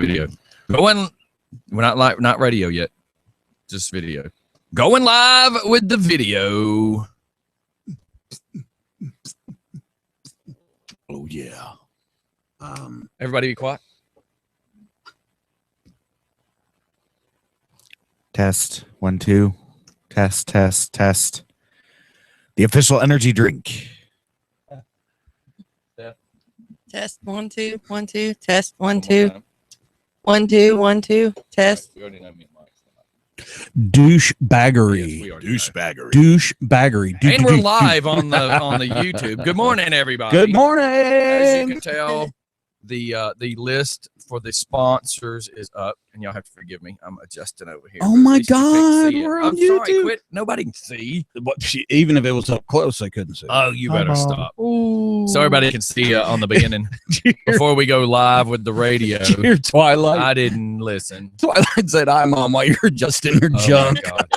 video. Going, we're not radio yet, just video. Going live with the video. Oh yeah. Everybody be quiet. Test 1 2. Test. The official energy drink. Test 1 2 1 2. Test 1 2 1 2 1 2. Test. We already know me and Mike. Douchebaggery. Yes, Douchebaggery. Douchebaggery. And we're live on the YouTube. Good morning, everybody. Good morning. As you can tell, the list for the sponsors is up, and y'all have to forgive me. I'm adjusting over here. Oh my At least you can't God, see it. we're on I'm sorry, YouTube. quit. Nobody can see. Even if it was up close, they couldn't see. Oh, you better stop. Ooh. So everybody can see on the beginning before we go live with the radio. Your Twilight. I didn't listen. Twilight said, "Hi, Mom," while you're adjusting your Oh, junk. my God.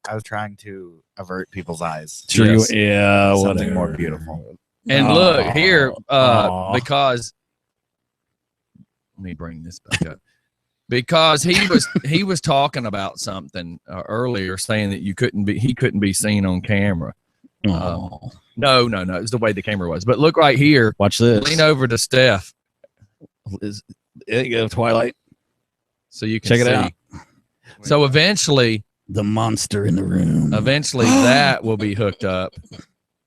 I was trying to avert people's eyes. Sure, Yes. yeah, Something whatever. more beautiful. And look here, Aw. because let me bring this back up. Because he was talking about something earlier, saying that he couldn't be seen on camera. Aw. No, it's the way the camera was. But look right here. Watch this. Lean over to Steph There you go, Twilight. so you can Check it see. out. So eventually The monster in the room. that will be hooked up.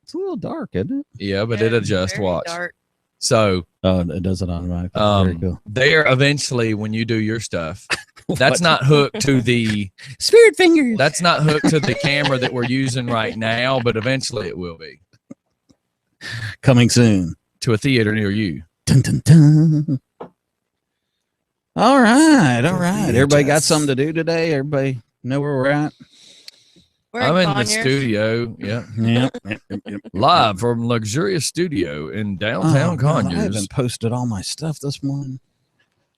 It's a little dark, isn't it? Yeah, but it adjusts. Very Watch. dark. So Oh, it does it automatically. Very cool. there eventually when you do your stuff, that's not hooked to the Spirit fingers. that's not hooked to the camera that we're using right now, but eventually it will be Coming soon. to a theater near you. Dun, dun, dun. All right. Everybody got something to do today? Everybody know where we're at? We're I'm in the Conyers. studio, yeah, Yep. live from luxurious studio in downtown God, I Conyers. haven't posted all my stuff this morning.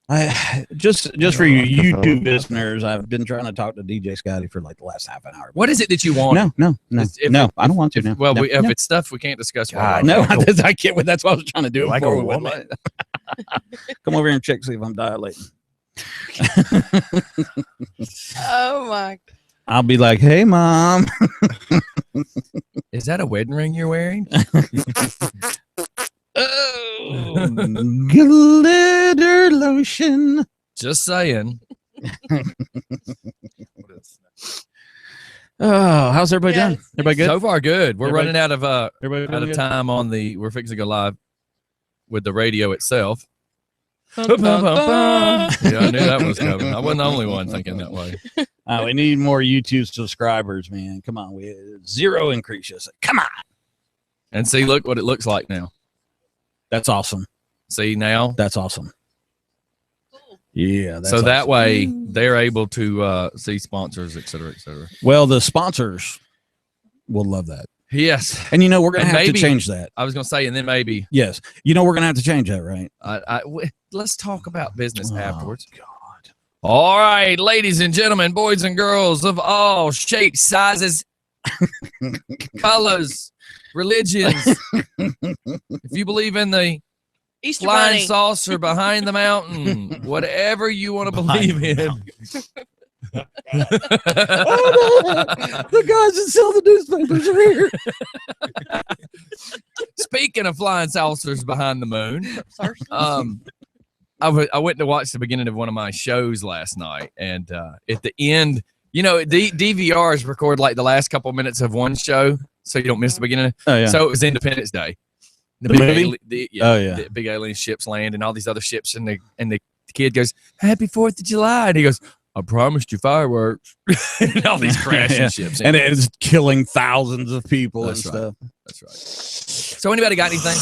I just for you YouTube listeners, I've been trying to talk to DJ Scotty for like the last half an hour. What is it that you want? No, I don't want to now. Well, no, if no. it's stuff we can't discuss. God, No, Like a- I can't. That's what I was trying to do. Like before a we went woman. live. Come over here and check, see if I'm dilating. Oh my. I'll be like, "Hey, Mom." Is that a wedding ring you're wearing? Oh, glitter lotion. Just saying. Oh, how's everybody Yes. doing? Everybody good? So far, good. We're Everybody- running out of Everybody out doing of good? time on the. We're fixing to go live with the radio itself. Dun, Yeah, dun, dun. I knew that was coming. I wasn't the only one thinking that way. We need more YouTube subscribers, man. Come on, we zero increase. Just come on. And see, look what it looks like now. That's awesome. See now. That's awesome. Yeah. That's So that awesome. way they're able to see sponsors, et cetera, et cetera. Well, the sponsors will love that. Yes, And we're going to And have maybe- to change that. I was gonna say, and then maybe Yes. We're going to have to change that, right? let's talk about business Oh, afterwards. God. All right, ladies and gentlemen, boys and girls of all shapes, sizes, colors, religions. If you believe in the Easter flying bunny. saucer behind the mountain, whatever you want to Behind believe the in. mountain. The guys that sell the newspapers are here. Speaking of flying saucers behind the moon, Sorry. I went to watch the beginning of one of my shows last night, and at the end, DVRs record like the last couple minutes of one show, so you don't miss the beginning. Oh, yeah. So it was Independence Day. The movie? Oh, yeah. The big alien ships land, and all these other ships, and the kid goes, "Happy 4th of July," and he goes, "I promised you fireworks," and all these crashing Yeah. ships, And it's killing thousands of people That's and right. stuff. That's right. So anybody got anything?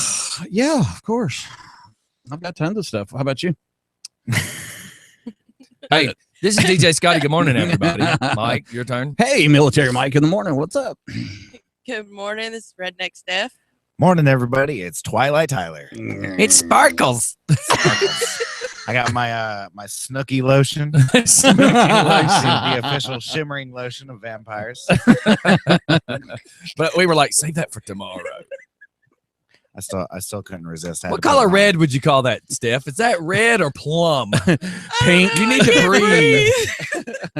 Yeah, of course. I've got tons of stuff. How about you? Hey, this is DJ Scotty. Good morning, everybody. Mike, your turn. Hey, Military Mike in the morning. What's up? Good morning. This is Redneck Steph. Morning, everybody. It's Twilight Tyler. It's Sparkles. I got my Snooky lotion, Snooki the official shimmering lotion of vampires. But we were like, save that for tomorrow. I still couldn't resist. I had What to put it color on. red would you call that, Steph? Is that red or plum? Pink. You need to breathe.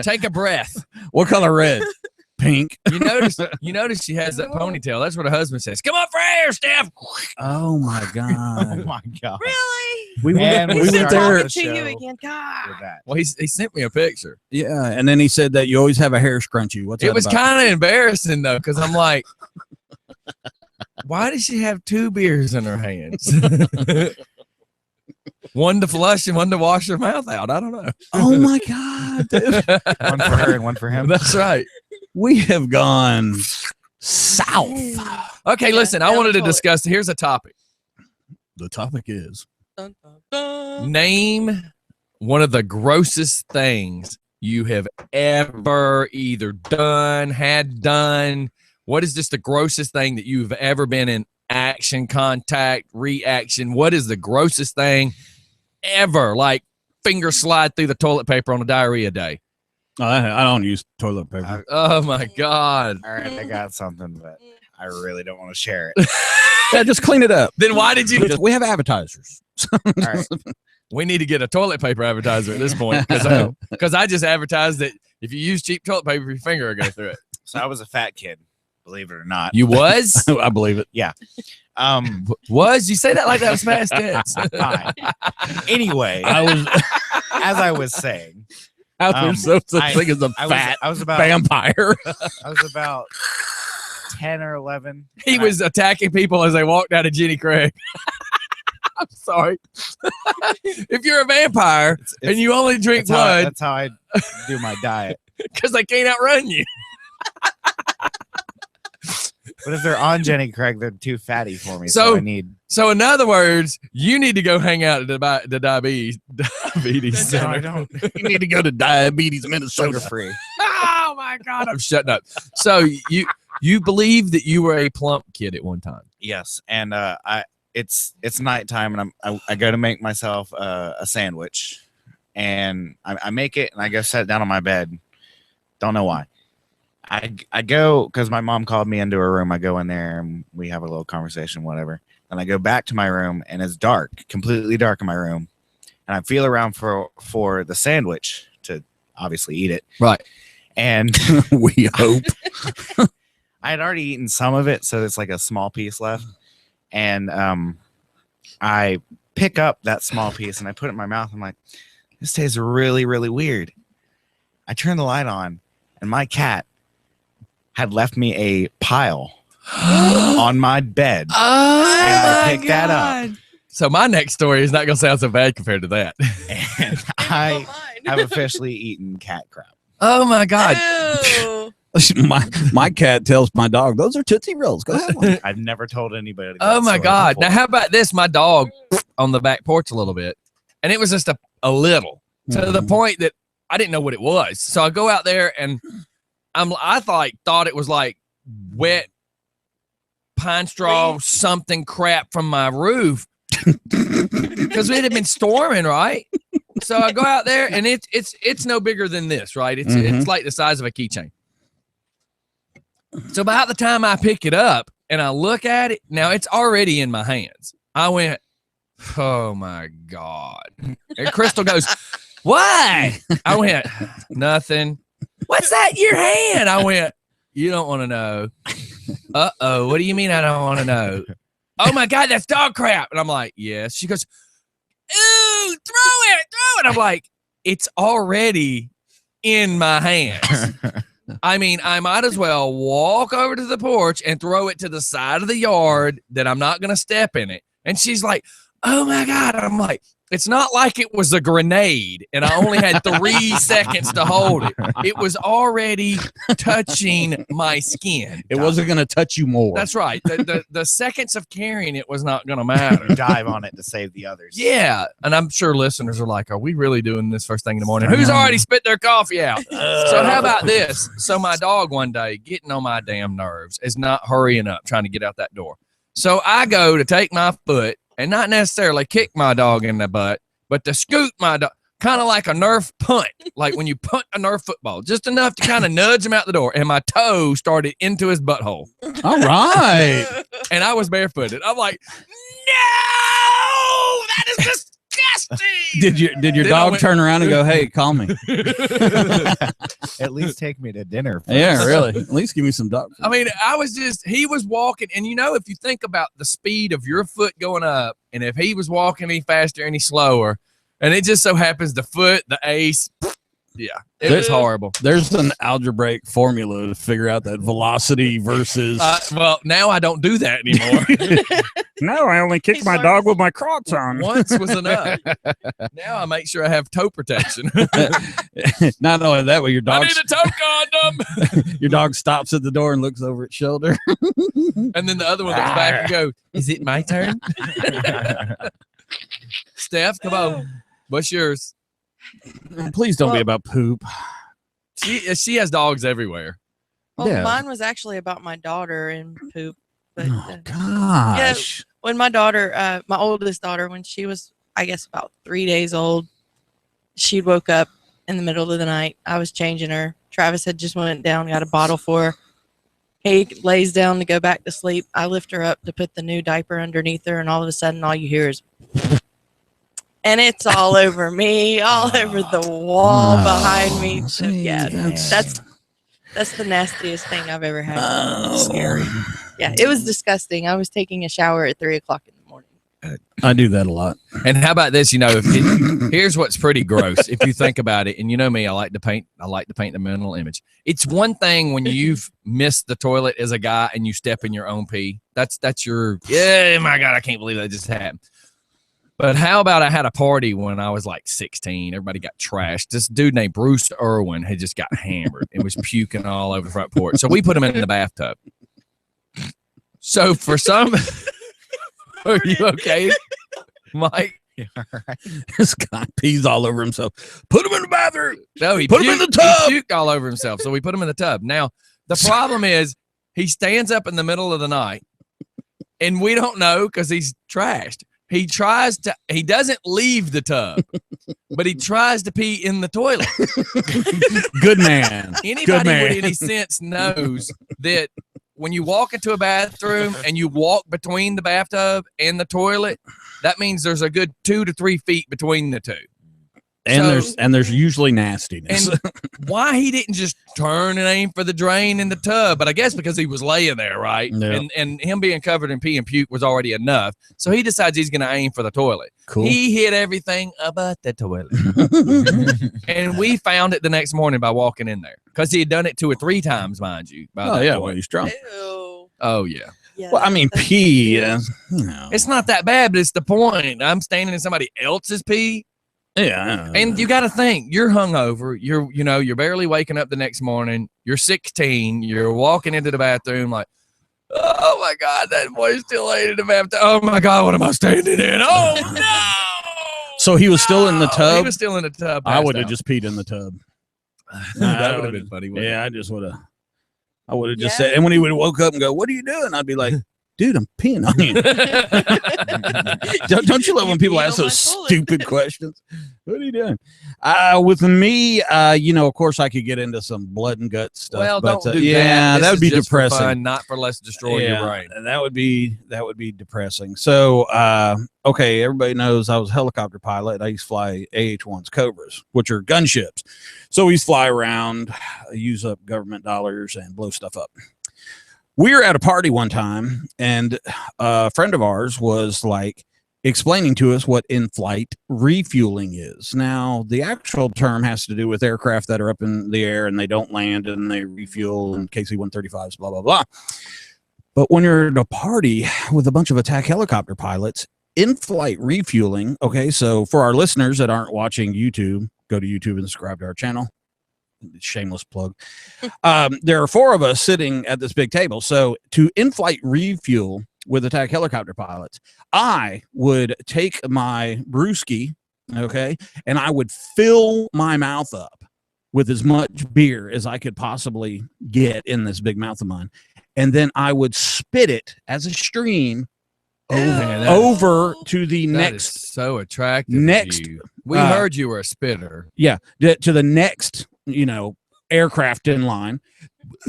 Take a breath. What color red? Pink. You notice she has that ponytail. That's what her husband says. Come on for air, Steph. Oh my Oh god. my god! Really? We And went, we we went started there. the To you show again. God. with that. Well, he sent me a picture. Yeah, and then he said that you always have a hair scrunchie. What's It that was about? kind of embarrassing though, because I'm like, why does she have two beers in her hands? One to flush and one to wash her mouth out. I don't know. Oh my god. Dude. One for her and one for him. That's right. We have gone south. Okay, Yeah, listen, I down wanted the to toilet. discuss. Here's a topic. The topic is Dun, dun, dun. Name one of the grossest things you have ever either done, had done. What is just the grossest thing that you've ever been in action, contact, reaction? What is the grossest thing ever? Like finger slide through the toilet paper on a diarrhea day. I don't use toilet paper. Oh my God. All right, I got something, but I really don't want to share it. Yeah, just clean it up. Then why did you? We have advertisers. All right. We need to get a toilet paper advertiser at this point because I just advertised that if you use cheap toilet paper, your finger will go through it. So I was a fat kid, believe it or not. You was? I believe it. Was? You say that like that was past tense. Fine. Anyway, I was as I was saying, there's no such I- thing as a I fat was about vampire. I was about 10 or 11. He and was attacking people as they walked out of Jenny Craig. I'm sorry. If you're a vampire it's- and you only drink that's how, blood that's how I do my diet. because they can't outrun you. But if they're on Jenny Craig, they're too fatty for me. So- So I need. So in other words, you need to go hang out at the diabetes No, center. I don't. You need to go to Diabetes, Sugar Minnesota. free. Oh my God, I'm shutting up. So you believe that you were a plump kid at one time. Yes, and it's nighttime, and I go to make myself a sandwich, and I make it, and I go sit down on my bed. Don't know why. I go because my mom called me into her room. I go in there and we have a little conversation, whatever. And I go back to my room, and it's dark, completely dark in my room. And I feel around for the sandwich to obviously eat it. Right. And We hope. I had already eaten some of it, so it's like a small piece left. And I pick up that small piece and I put it in my mouth. I'm like, this tastes really, really weird. I turn the light on, and my cat had left me a pile on my bed. Oh, And I picked that up. So my next story is not going to sound so bad compared to that. And I have officially eaten cat crap. Oh my God. Ew. my cat tells my dog, those are Tootsie Rolls. Go have one. I've never told anybody. Oh that my story God. before. Now, how about this? My dog on the back porch a little bit, and it was just a little to the point that I didn't know what it was. So I go out there and I thought it was like wet pine straw, something crap from my roof because it had been storming, right? So I go out there and it's no bigger than this, right? It's like the size of a keychain. So about the time I pick it up and I look at it, now it's already in my hands. I went, oh my God. And Crystal goes, what? I went, nothing. What's that in your hand? I went, you don't want to know. Uh-oh. What do you mean I don't want to know? Oh my God, that's dog crap. And I'm like, yes. She goes, ooh, throw it. I'm like, it's already in my hands. I mean, I might as well walk over to the porch and throw it to the side of the yard that I'm not going to step in it. And she's like, oh my God. I'm like, it's not like it was a grenade and I only had 3 seconds to hold it. It was already touching my skin. It wasn't going to touch you more. That's right. The seconds of carrying it was not going to matter. Dive on it to save the others. Yeah. And I'm sure listeners are like, are we really doing this first thing in the morning? Who's already spit their coffee out? So how about this? So my dog one day getting on my damn nerves is not hurrying up, trying to get out that door. So I go to take my foot and not necessarily kick my dog in the butt, but to scoot my dog. kind of like a Nerf punt, like when you punt a Nerf football, just enough to kind of nudge him out the door. And my toe started into his butthole. All right. And I was barefooted. I'm like, no, that is disgusting. Did your Then I dog went- turn around and go, "Hey, call me"? At least take me to dinner. First. Yeah, really. At least give me some dog food. I mean, he was walking, and if you think about the speed of your foot going up, and if he was walking any faster, any slower, and it just so happens the foot, the ace, yeah, it was horrible. There's an algebraic formula to figure out that velocity versus. Well, now I don't do that anymore. No, I only kick He's my dog with my Crocs on. Once was enough. Now I make sure I have toe protection. Not only that, but your I dog need a toe condom. your dog stops at the door and looks over its shoulder. And then the other one looks back and goes, "Is it my turn?" Steph, come on. What's yours? Please don't be Well- about poop. She has dogs everywhere. Well, Yeah. mine was actually about my daughter and poop. But Oh gosh. when my daughter, my oldest daughter, when she was, I guess, about 3 days old, she woke up in the middle of the night. I was changing her. Travis had just went down, got a bottle for her. He lays down to go back to sleep. I lift her up to put the new diaper underneath her, and all of a sudden, all you hear is, and it's all over me, all over the wall behind me. So, yeah, that's the nastiest thing I've ever had. Scary. Yeah, it was disgusting. I was taking a shower at 3:00 in the morning. I do that a lot. And how about this? Here's what's pretty gross. If you think about it, and you know me, I like to paint the mental image. It's one thing when you've missed the toilet as a guy and you step in your own pee. That's your, yeah, my God, I can't believe that just happened. But how about I had a party when I was like 16. Everybody got trashed. This dude named Bruce Irwin had just got hammered and was puking all over the front porch. So we put him in the bathtub. So for some, are you okay, Mike? This guy pees all over himself. Put him in the bathroom. No, he Put him in the puked- tub. He puked all over himself. So we put him in the tub. Now, the problem is he stands up in the middle of the night and we don't know because he's trashed. He doesn't leave the tub, but he tries to pee in the toilet. Good man. Anybody man. with any sense knows that when you walk into a bathroom and you walk between the bathtub and the toilet, that means there's a good 2 to 3 feet between the two. And So- there's usually nastiness. And why he didn't just turn and aim for the drain in the tub, but I guess because he was laying there, right? Yeah. And him being covered in pee and puke was already enough. So he decides he's going to aim for the toilet. Cool. He hit everything about the toilet. And we found it the next morning by walking in there because he had done it 2 or 3 times, mind you. By Oh that yeah, point. well he's drunk. Ew. Oh, yeah. Yeah, Well, I mean, that's- pee. You know. It's not that bad, but it's the point. I'm standing in somebody else's pee. Yeah. And you got to think, you're hungover. You're barely waking up the next morning. You're 16. You're walking into the bathroom like, oh my God, that boy's still laying in the bathtub. Oh my God, what am I standing in? Oh no! So he was still in the No! tub? He was still in the tub. I passed would have out. just peed in the tub. that would have been funny. wouldn't Yeah, I just would have. I would have just Yeah. said, and when he would have woke up and go, "What are you doing?" I'd be like, "Dude, I'm peeing on you." don't you love when people Pee ask on those my toilet. stupid questions? What are you doing? With me, of course, I could get into some blood and guts stuff. Well, but, don't do yeah, that. that would This be is just for depressing. fun, not for let's destroy your brain. That would be depressing. So, okay, everybody knows I was a helicopter pilot. I used to fly AH-1s Cobras, which are gunships. So we used to fly around, use up government dollars, and blow stuff up. We were at a party one time, and a friend of ours was like explaining to us what in-flight refueling is. Now, the actual term has to do with aircraft that are up in the air and they don't land and they refuel in KC-135s, blah, blah, blah. But when you're at a party with a bunch of attack helicopter pilots, in-flight refueling, okay, so for our listeners that aren't watching YouTube, go to YouTube and subscribe to our channel. Shameless plug. There are 4 of us sitting at this big table. So to in-flight refuel with attack helicopter pilots, I would take my brewski, okay, and I would fill my mouth up with as much beer as I could possibly get in this big mouth of mine. And then I would spit it as a stream Man, that- over to the that next is so attractive. next, of you. We uh, heard you were a spitter. to the next, aircraft in line,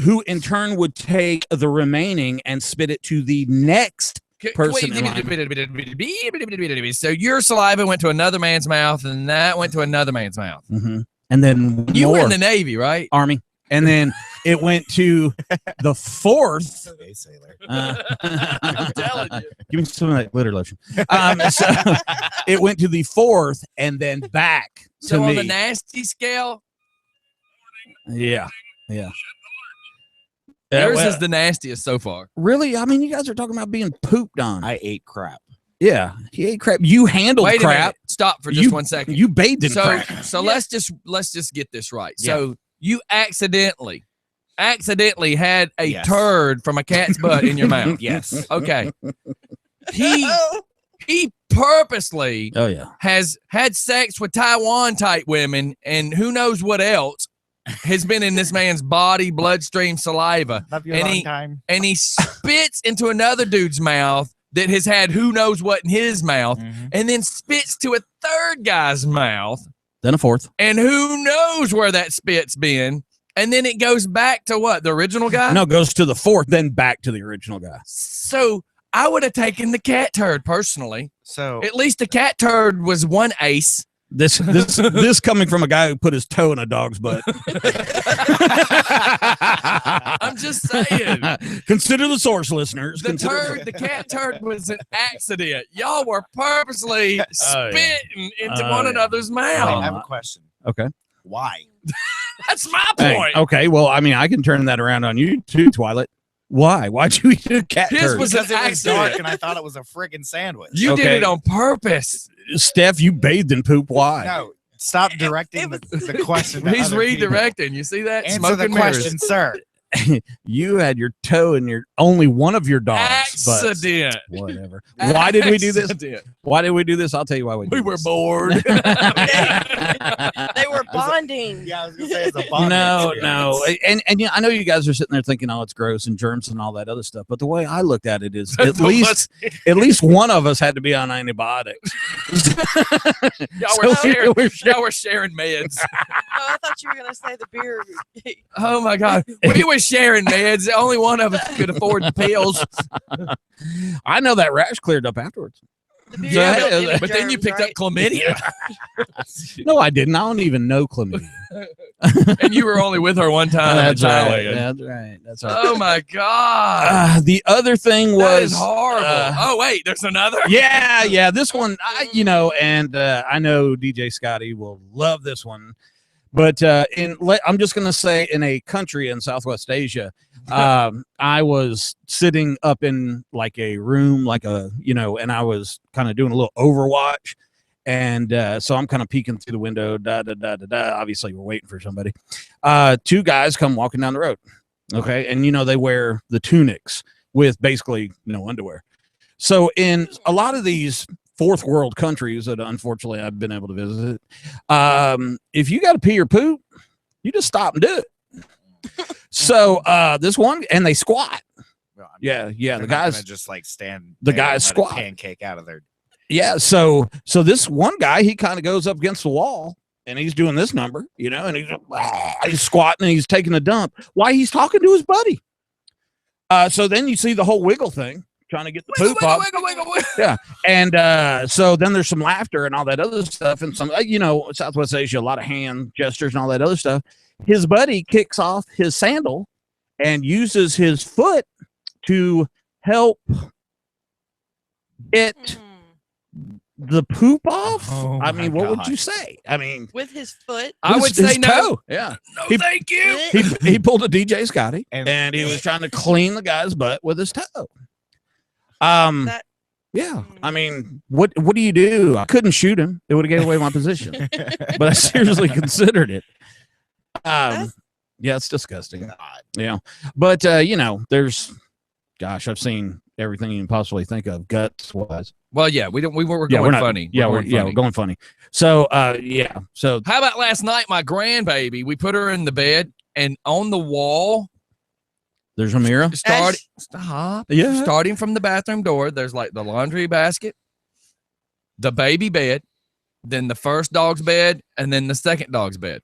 who in turn would take the remaining and spit it to the next person in line. So your saliva went to another man's mouth, and that went to another man's mouth. Mhm. And then You more were in the Navy, right? Army. And then it went to the fourth. Okay, sailor. I'm telling you. Give me some of that glitter lotion. So it went to the fourth and then back to So on me. the nasty scale, Yeah. yours well, is the nastiest so far. really? I mean, you guys are talking about being pooped on. I ate crap. Yeah. He ate crap. You handled Wait a crap. minute. Stop for just 1 second. You bathed in So crap. so let's just get this right. Yeah. So you accidentally had a Yes. turd from a cat's butt in your mouth. Yes. Okay. He purposely Oh, yeah. has had sex with Taiwan type women and who knows what else has been in this man's body, bloodstream, saliva, Love you And a long he- time. and he spits into another dude's mouth that has had who knows what in his mouth, Mhm. and then spits to a third guy's mouth, Then a fourth. and who knows where that spit's been, and then it goes back to what, the original guy? No, it goes to the fourth, then back to the original guy. So I would have taken the cat turd personally. So At least the cat turd was one ace. This coming from a guy who put his toe in a dog's butt. I'm just saying. Consider the source, listeners. The cat turd was an accident. Y'all were purposely Oh, yeah. spitting into Oh, one yeah. another's I mouth. have a question. Okay. Why? That's my Hey, point. okay. Well, I mean, I can turn that around on you too, Twilight. Why? Why'd you eat a cat His turd? was Because an it was accident. dark and I thought it was a friggin' sandwich. You did Okay. it on purpose. Steph, you bathed in poop. Why? No, stop directing the question. to He's other people. redirecting. You see that? Answer Smoke the and mirrors. question, sir. You had your toe in your only one of your dog's butts. Accident. Whatever. Why did we do this? Accident. Why did we do this? I'll tell you why we We did were this. bored. They were bonding. Yeah, I was gonna say it's a bonding No, experience. no, and I know you guys are sitting there thinking, "Oh, it's gross and germs and all that other stuff." But the way I looked at it is, at least one of us had to be on antibiotics. Y'all So y'all were sharing meds. Oh, I thought you were gonna say the beer. Oh my God. We were sharing meds. Only one of us could afford the pills. I know that rash cleared up afterwards. The beer Yeah, don't give you But then you germs, picked right? up chlamydia. No, I didn't. I don't even know chlamydia. And you were only with her one time. That's in right. Thailand. That's right. That's right. Oh my God. The other thing That is was horrible. uh, Oh wait, there's another. yeah. This one, and I know DJ Scotty will love this one, but I'm just gonna say, in a country in Southwest Asia, I was sitting up in like a room, and I was kind of doing a little Overwatch, and so I'm kind of peeking through the window. Obviously, we're waiting for somebody. Two guys come walking down the road. Okay, and they wear the tunics with basically no underwear. So in a lot of these fourth world countries that unfortunately I've been able to visit, if you got to pee or poop, you just stop and do it. So this one, and they squat. Well, I mean, Yeah, they're the not guys. gonna just like stand. The there and guys let it squat. pancake out of their. Yeah, so this one guy, he kind of goes up against the wall and he's doing this number, and he's squatting and he's taking a dump while he's talking to his buddy. So then you see the whole wiggle thing, trying to get the poop up. Wiggle. And so then there's some laughter and all that other stuff, and some, Southwest Asia, a lot of hand gestures and all that other stuff. His buddy kicks off his sandal and uses his foot to help get the poop off. Oh I mean, my what would God. you say? I mean, With his foot. I would his say no. toe. Yeah, No, He- thank you. he pulled a DJ Scotty And- and he was trying to clean the guy's butt with his toe. That- Yeah, I mean, what do you do? I couldn't shoot him; it would have gave away my position. But I seriously considered it. Yeah, it's disgusting. Yeah, but there's, gosh, I've seen everything you can possibly think of, guts wise. Well, yeah, we were Yeah, going we're not funny. Yeah, going funny. we're going funny. So, so How about last night, my grandbaby? We put her in the bed, and on the wall There's a mirror. Stop. Yeah. Starting from the bathroom door, there's like the laundry basket, the baby bed, then the first dog's bed, and then the second dog's bed.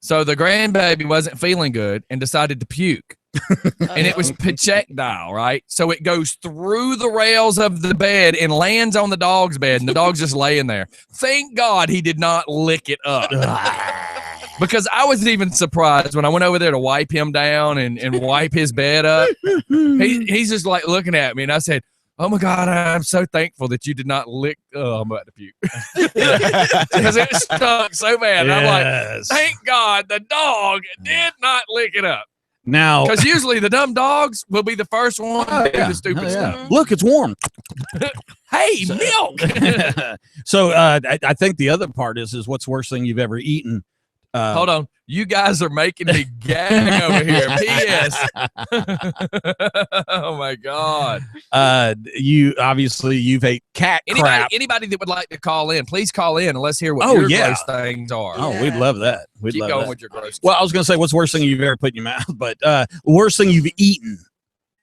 So the grandbaby wasn't feeling good and decided to puke. And it was projectile, right? So it goes through the rails of the bed and lands on the dog's bed, and the dog's just laying there. Thank God he did not lick it up. Because I was even surprised when I went over there to wipe him down and wipe his bed up. He's just like looking at me, and I said, "Oh my God, I'm so thankful that you did not lick." Oh, I'm about to puke because it stunk so bad. And I'm like, "Thank God the dog did not lick it up." Now, Because usually the dumb dogs will be the first one to do the stupid stuff. Look, it's warm. Hey, milk. So I think the other part is what's the worst thing you've ever eaten? Hold on. You guys are making me gag over here. P.S. Oh, my God. You've ate cat crap. Anybody that would like to call in, please call in and let's hear what your gross things are. Oh, we'd love that. We'd Keep love going that. with your gross. Well, I was going to say, what's the worst thing you've ever put in your mouth? But worst thing you've eaten.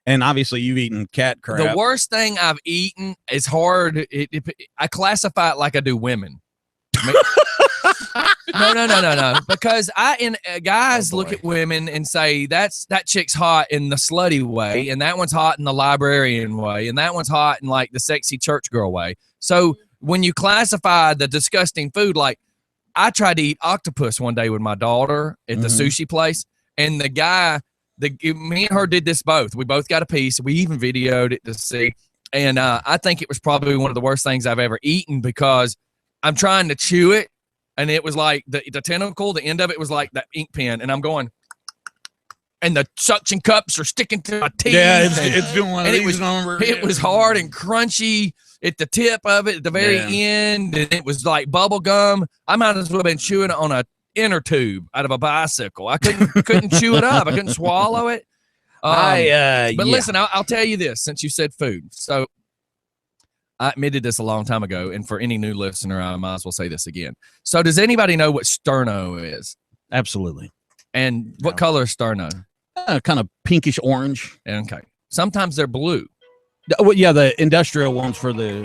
And obviously, you've eaten cat crap. The worst thing I've eaten is hard. I classify it like I do women. No. Because guys look at women and say that chick's hot in the slutty way, and that one's hot in the librarian way, and that one's hot in like the sexy church girl way. So when you classify the disgusting food, like I tried to eat octopus one day with my daughter at the sushi place, and the guy, me and her did this both. We both got a piece. We even videoed it to see, and I think it was probably one of the worst things I've ever eaten because I'm trying to chew it. And it was like the tentacle, the end of it was like that ink pen. And I'm going, and the suction cups are sticking to my teeth. Yeah, it's doing one of these. It was hard and crunchy at the tip of it, at the very end. And it was like bubble gum. I might as well have been chewing on a inner tube out of a bicycle. I couldn't chew it up. I couldn't swallow it. But listen, I'll tell you this, since you said food. So I admitted this a long time ago, and for any new listener, I might as well say this again. So does anybody know what sterno is? Absolutely. And what color is sterno? Kind of pinkish orange. Okay. Sometimes they're blue. Well, yeah, the industrial ones for the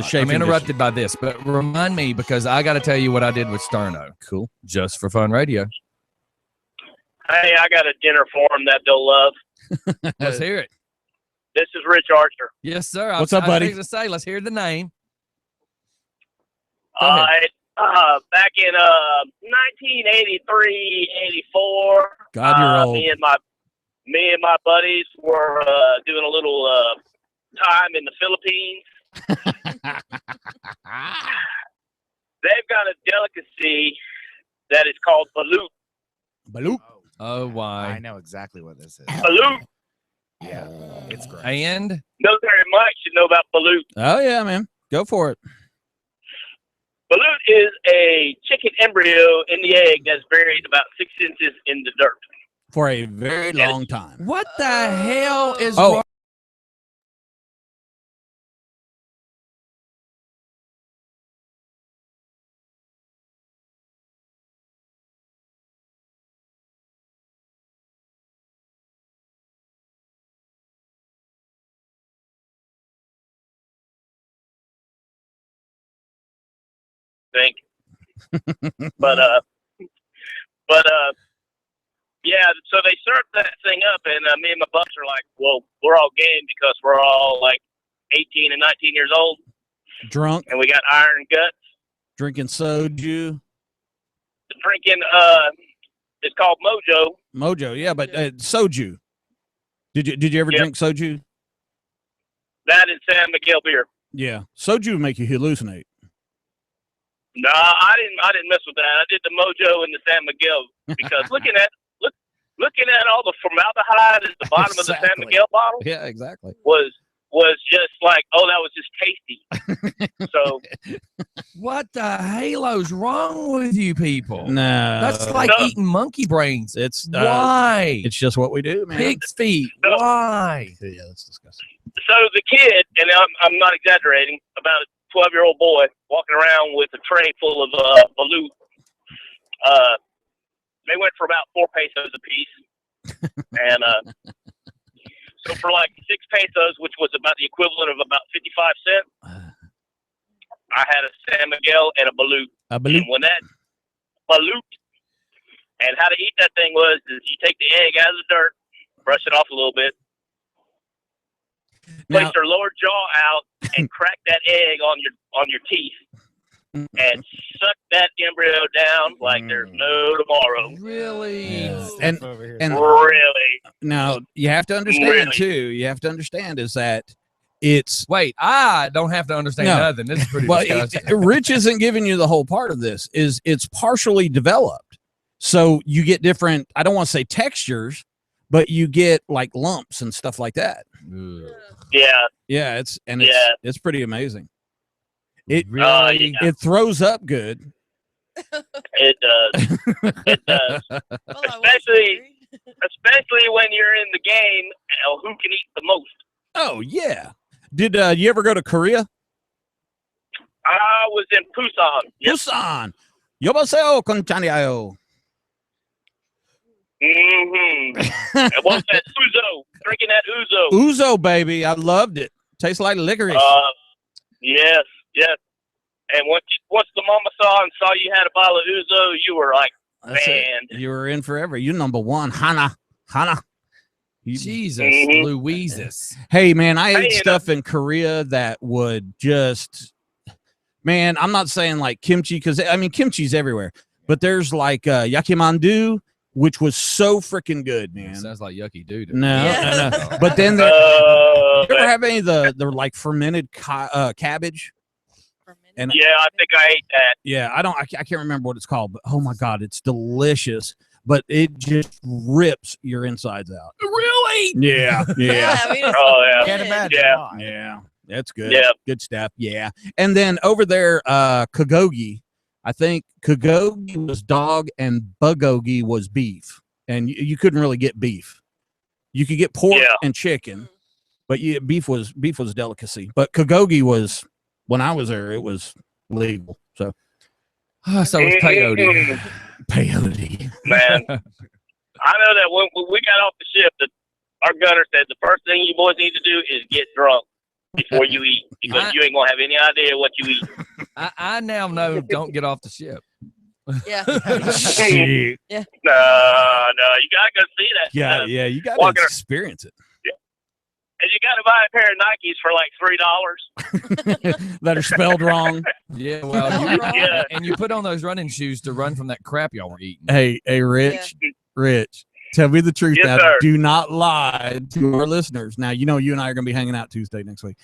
shape. I'm interrupted by this, but remind me because I got to tell you what I did with sterno. Cool. Just for fun radio. Hey, I got a dinner for him that they'll love. Let's hear it. This is Rich Archer. Yes, sir. What's up, buddy? I was going to say, let's hear the name. All right. Back in 1983, 84. God, you're old. Me and my buddies were doing a little time in the Philippines. They've got a delicacy that is called balut. Balut. Oh, why? I know exactly what this is. Balut. Yeah, it's great. And Military Mike should know about balut. Oh, yeah, man. Go for it. Balut is a chicken embryo in the egg that's buried about 6 inches in the dirt. For a very long time. what the hell is Oh. wrong? Think, but yeah. So they served that thing up, and me and my buddies are like, "Well, we're all game because we're all like 18 and 19 years old, Drunk, and we got iron guts." drinking soju. The drinking, it's called Mojo. Mojo, yeah, but soju. Did you ever Yep. drink soju? That is San Miguel beer. Yeah, soju would make you hallucinate. No, I didn't mess with that. I did the Mojo and the San Miguel because looking at all the formaldehyde at the bottom of the San Exactly. Miguel bottle Yeah, exactly. was just like, oh, that was just tasty. So What the halo's wrong with you people? No, That's like No. eating monkey brains. it's Why? It's just what we do, man. Pig's feet. No. Why? Yeah, that's disgusting. so the kid, and I'm not exaggerating, about a 12-year-old boy walking around with a tray full of balut. They went for about 4 pesos a piece, and So for like 6 pesos, which was about the equivalent of about 55 cents, I had a San Miguel and a balut. And when that balut, and how to eat that thing was is you take the egg out of the dirt, brush it off a little bit, place your lower jaw out, and crack that egg on your teeth, and suck that embryo down like there's no tomorrow. Really? Yeah. And Really? now you have to understand too. You have to understand is that it's Wait, I don't have to understand nothing. This is pretty disgusting. Rich isn't giving you the whole part of this. Is it's partially developed, so you get different. I don't want to say textures, but you get like lumps and stuff like that. Yeah. It's pretty amazing. It really it throws up good. It does. It does. Especially when you're in the game, who can eat the most? Oh yeah. Did you ever go to Korea? I was in Busan. Yep. Busan. Yobaseo konchaniayo. And what's that? Uzo. Drinking that Uzo. Uzo, baby. I loved it. Tastes like licorice. Yes. And once the mama saw you had a bottle of Uzo, you were like, man. You were in forever. You number one. Hana. Jesus, Louises. Hey, man, I ate stuff in Korea that would just, man, I'm not saying like kimchi, because I mean, kimchi's everywhere, but there's like yakimandu, which was so freaking good, man. Sounds like yucky dude. No. But then you ever have any of the like fermented cabbage? And yeah, I think I ate that. Yeah, I can't remember what it's called, but oh my God, it's delicious. But it just rips your insides out. Really? Yeah. Can't imagine. Yeah. That's good. Yeah. Good stuff. Yeah. And then over there, Kogogi, I think Kogogi was dog and Bulgogi was beef. And you couldn't really get beef. You could get pork and chicken, but beef was a delicacy. But Kogogi was, when I was there, it was legal. So so it was peyote. Peyote. Man, I know that when we got off the ship, our gunner said the first thing you boys need to do is get drunk before you eat, because you ain't gonna have any idea what you eat. I now know don't get off the ship. Yeah. Shit. Yeah. No, you gotta go see that. Yeah, you got to experience it. And you gotta buy a pair of Nikes for like $3. That are spelled wrong. Yeah, well, and you put on those running shoes to run from that crap y'all were eating. Hey, Rich, tell me the truth Yes, now. sir. Do not lie to our listeners. Now, you know you and I are going to be hanging out Tuesday next week.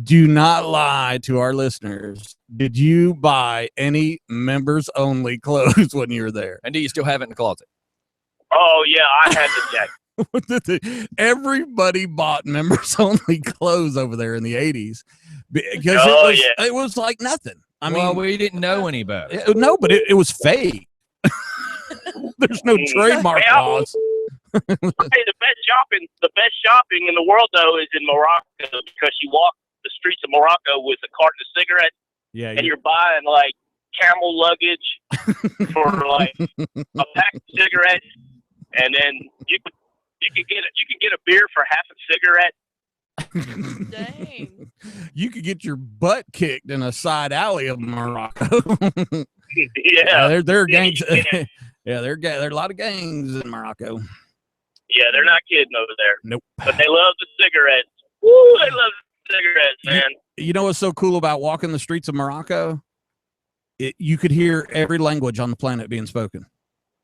Do not lie to our listeners. Did you buy any members-only clothes when you were there? And do you still have it in the closet? Oh yeah, I had the jacket. Everybody bought members-only clothes over there in the 80s because it was like nothing. I mean, we didn't know any better. No, but it was fake. There's no trademark laws. Hey, the best shopping in the world though is in Morocco, because you walk the streets of Morocco with a carton of cigarettes, and you're buying like camel luggage for like a pack of cigarettes, and then you can get a beer for half a cigarette. Dang. You could get your butt kicked in a side alley of Morocco. Yeah, there are gangs. Yeah, there are a lot of gangs in Morocco. Yeah, they're not kidding over there. Nope. But they love the cigarettes. Woo, they love the cigarettes, man. You know what's so cool about walking the streets of Morocco? You could hear every language on the planet being spoken.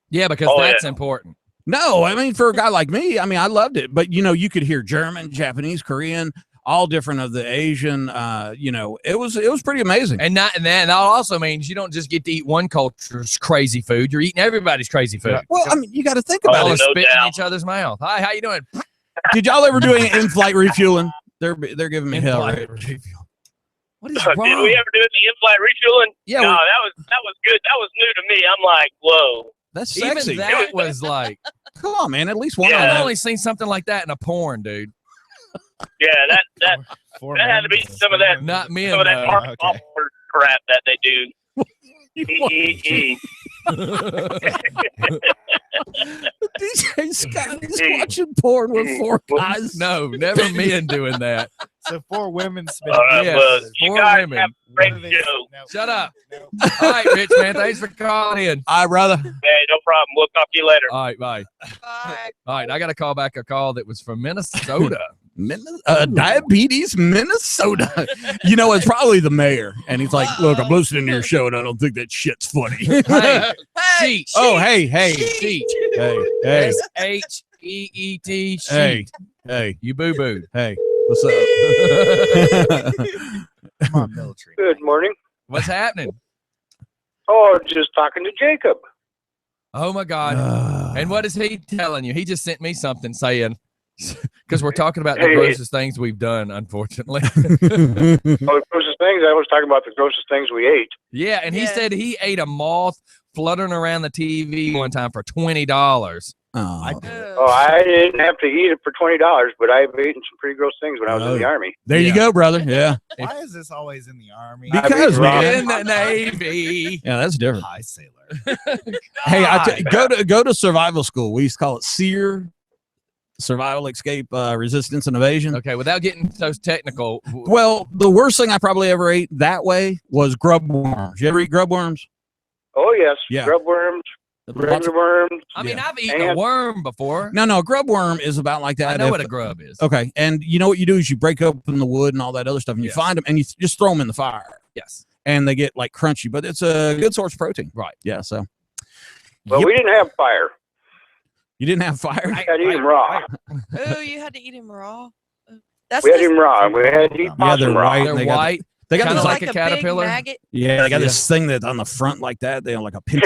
Yeah, because that's important. No, I mean, for a guy like me, I mean, I loved it. But, you could hear German, Japanese, Korean, all different of the Asian, it was pretty amazing. And that also means you don't just get to eat one culture's crazy food. You're eating everybody's crazy food. Well, I mean, you got to think about it. Spitting in each other's mouth. Hi, how you doing? Did y'all ever do any in-flight refueling? They're giving me hell. Right? What is wrong? Did we ever do it in the in-flight refueling? Yeah. No, that was good. That was new to me. I'm like, whoa. That's sexy. Even that was like, come on, man. At least one. I've only seen something like that in a porn, dude. Yeah, that had to be some of that. Not me. Some of that awkward crap that they do. DJ He's watching porn with 4 guys. No, never men doing that. So 4 women spin. All right, Yes, well, you 4 guys women. have a great show. Shut up. All right, Rich, man. Thanks for calling in. All right, brother. Hey, no problem. We'll talk to you later. All right, bye. Bye. All right, I got to call back a call that was from Minnesota. Diabetes, Minnesota. You know, it's probably the mayor. And he's like, look, I'm listening to your show and I don't think that shit's funny. Hey, Hey, Sheet. Oh, hey. Sheet. Hey. SHEET. Hey. Sheet. Hey. You boo-booed. Hey. What's up? Come on, military. Good morning. What's happening? Oh, just talking to Jacob. Oh, my God. And what is he telling you? He just sent me something saying, because we're talking about the Hey. grossest things we've done, unfortunately. Oh, the grossest things. I was talking about the grossest things we ate. Yeah, and he Yeah. said he ate a moth fluttering around the TV one time for $20. Oh, Oh, I didn't have to eat it for $20, but I've eaten some pretty gross things when I was in the Army. there you Yeah. go, brother. Yeah. Why is this always in the Army? Because, man. In the Navy. Yeah, that's different. High sailor. Hey, go to survival school. We used to call it SEER, Survival, Escape, Resistance, and Evasion. Okay, without getting so technical. Well, the worst thing I probably ever ate that way was grub worms. You ever eat grub worms? Oh, yes. Yeah. Grub worms, regular worms. I mean, Yeah. I've eaten a worm before. No, a grub worm is about like that. I know If- what a grub is. Okay, and you know what you do is you break open the wood and all that other stuff, and you Yes. find them and you just throw them in the fire, Yes. and they get like crunchy. But it's a good source of protein. Right. Yeah. So. Well, Yep. we didn't have fire. You didn't have fire. We had to eat them raw. Oh, you had to eat him raw. That's We had just- him raw. We had to eat Yeah, possum they're raw. white. They're They got- white. They got Kinda this like like a a big caterpillar? maggot. yeah, they got Yeah. this thing that's on the front like that. They have like a pinch.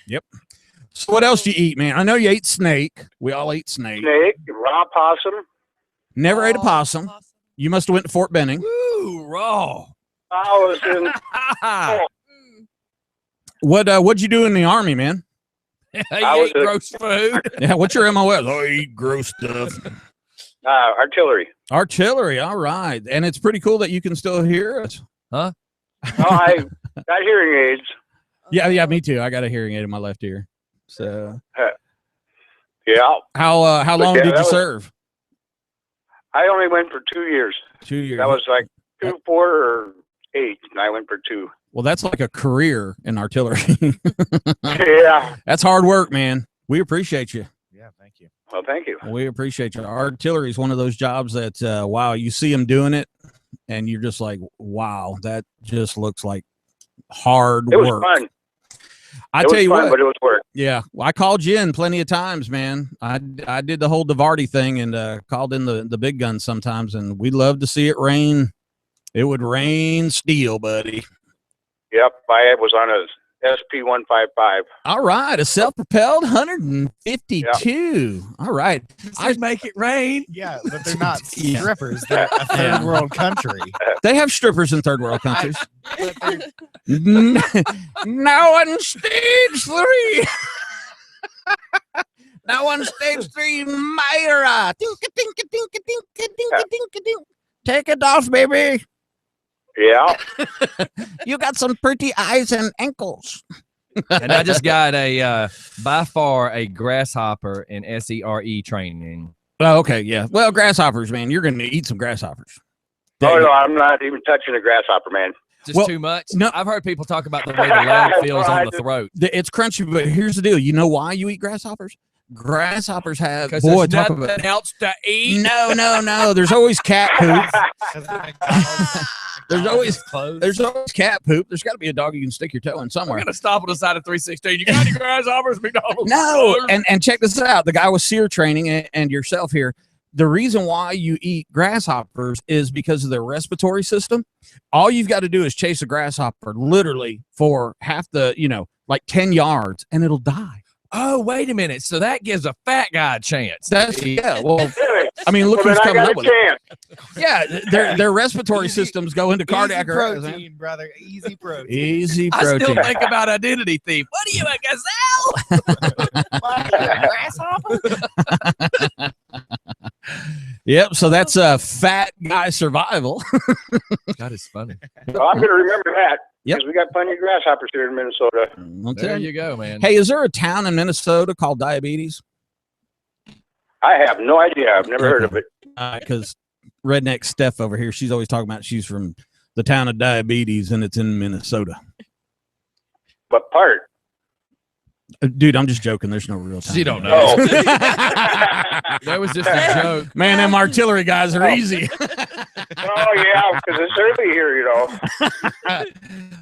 Yeah. So what else do you eat, man? I know you ate snake. We all ate snake. Snake, raw possum. Never ate a Oh, possum. You must have went to Fort Benning. Ooh, raw. I was in. What'd you do in the army, man? He I was ate gross food. Yeah, what's your MOS? Oh, I eat gross stuff. Artillery. Artillery, all right. And it's pretty cool that you can still hear us. Oh, I got hearing aids. Yeah, me too. I got a hearing aid in my left ear. So Yeah. how But long yeah, did that you was- serve? I only went for 2 years. 2 years. That was like 2, 4, or 8, and I went for 2. Well, that's like a career in artillery. Yeah. That's hard work, man. We appreciate you. Yeah, thank you. Well, thank you. We appreciate you. Artillery is one of those jobs that, wow, you see them doing it, and you're just like, wow, that just looks like hard It was work. fun. I It tell was you fun, what, but it was work. yeah, well, I called you in plenty of times, man. I did the whole DeVarty thing and called in the big guns sometimes, and we love to see it rain. It would rain steel, buddy. Yep. I was on a SP-155. All right, a self-propelled 152. All right. I make it rain. Yeah, but they're not Yeah. strippers. They're a third world country. They have strippers in third world countries. But they're- Now on stage 3. Now on stage 3, Myra. Take it off, baby. Yeah. You got some pretty eyes and ankles. And I just got by far a grasshopper in SERE training. Oh, okay, yeah. Well, grasshoppers, man. You're going to eat some grasshoppers. Oh, no, I'm not even touching a grasshopper, man. Just Well, too much. no. I've heard people talk about the way the lung feels on the throat. It's crunchy, but here's the deal. You know why you eat grasshoppers? Grasshoppers have, Because boy, there's talk nothing about. else to eat. No. There's always cat poop. 'cause the McDonald's- There's always clothes. There's always cat poop. There's got to be a dog you can stick your toe in I'm somewhere. gonna stop on the side of 316. You got any grasshoppers, McDonald's? No, and check this out. The guy with SEER training and yourself here. The reason why you eat grasshoppers is because of their respiratory system. All you've got to do is chase a grasshopper literally for half the, like 10 yards, and it'll die. Oh, wait a minute. So that gives a fat guy a chance. That's well. Really? I mean, look Well, who's then I coming got up a with it. chance. Yeah, their respiratory systems go into cardiac Easy arrest. protein, brother. Easy protein. Easy I still protein. think about identity thief. What are you, a gazelle? Grasshopper? Yep. So that's fat guy survival. That is funny. Well, I'm going to remember that. Yep. Because we got plenty of grasshoppers here in Minnesota. I'll There tell you go, man. Hey, is there a town in Minnesota called Diabetes? I have no idea. I've never heard of it. Because redneck Steph over here, she's always talking about she's from the town of Diabetes, and it's in Minnesota. What part? Dude, I'm just joking. There's no real time. She don't know. Oh. That was just a joke. Man, them artillery guys are easy. Oh, yeah, because it's early here, you know.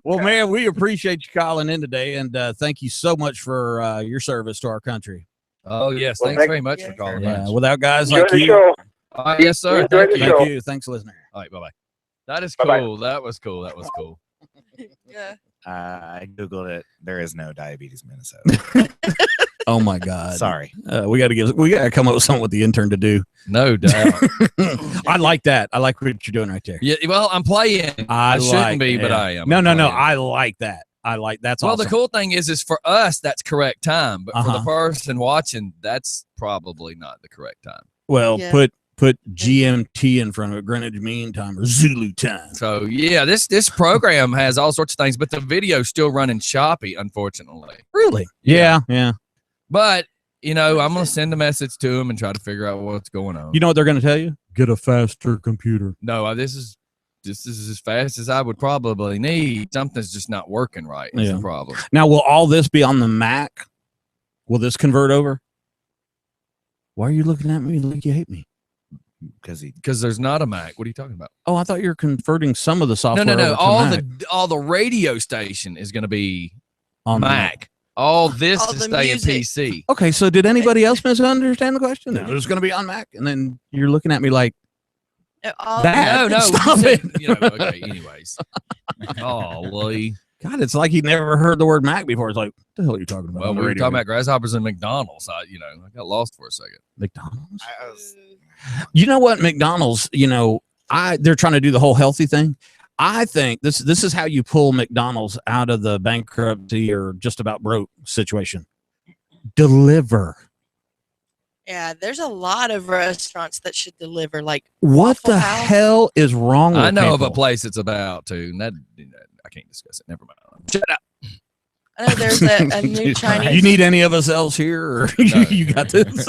Well, man, we appreciate you calling in today, and thank you so much for your service to our country. Oh, yes. Well, Thanks very much for calling. Yeah, without guys Enjoy like the you. show. Yes, sir. Enjoy Thank the you. show. Thank you. Thanks, listener. All right. Bye-bye. That is Bye-bye. cool. That was cool. That was cool. Yeah. I googled it. There is no Diabetes, Minnesota. Oh my God! Sorry. We got to come up with something with the intern to do. No doubt. I like that. I like what you're doing right there. Yeah, well, I'm playing. I shouldn't like- be, but yeah. I am. No. I'm playing. I like that. That's Well, awesome. the cool thing is for us, that's correct time. But for Uh-huh. the person watching, that's probably not the correct time. Well, Yeah. put GMT in front of it, Greenwich Mean Time or Zulu time. So yeah, this program has all sorts of things, but the video's still running choppy, unfortunately. Really? Yeah. Yeah. But I'm gonna send a message to them and try to figure out what's going on. You know what they're going to tell you? Get a faster computer. No, this is as fast as I would probably need. Something's just not working right. Is Yeah. the problem. Now, will all this be on the Mac? Will this convert over? Why are you looking at me like you hate me? Because there's not a Mac. What are you talking about? Oh, I thought you were converting some of the software. No. over to Mac All the radio station is going to be on the Mac. All this All to the stay in music. PC. Okay, so did anybody else misunderstand the question? It was going to be on Mac, and then you're looking at me like All that. No, Stop you said- it. Okay. Anyways. Golly. God, it's like he never heard the word Mac before. It's like, what the hell are you talking about? Well, on the we were radio? talking about grasshoppers and McDonald's. I got lost for a second. McDonald's. I was, You know what, McDonald's? They're trying to do the whole healthy thing. I think this is how you pull McDonald's out of the bankruptcy or just about broke situation. Deliver. Yeah, there's a lot of restaurants that should deliver. Like, What Waffle the House? hell is wrong with I know of a people? place it's about to, and that I can't discuss it. Never mind. Shut up. I know there's a new Chinese. You need any of us else here, or No. you got this?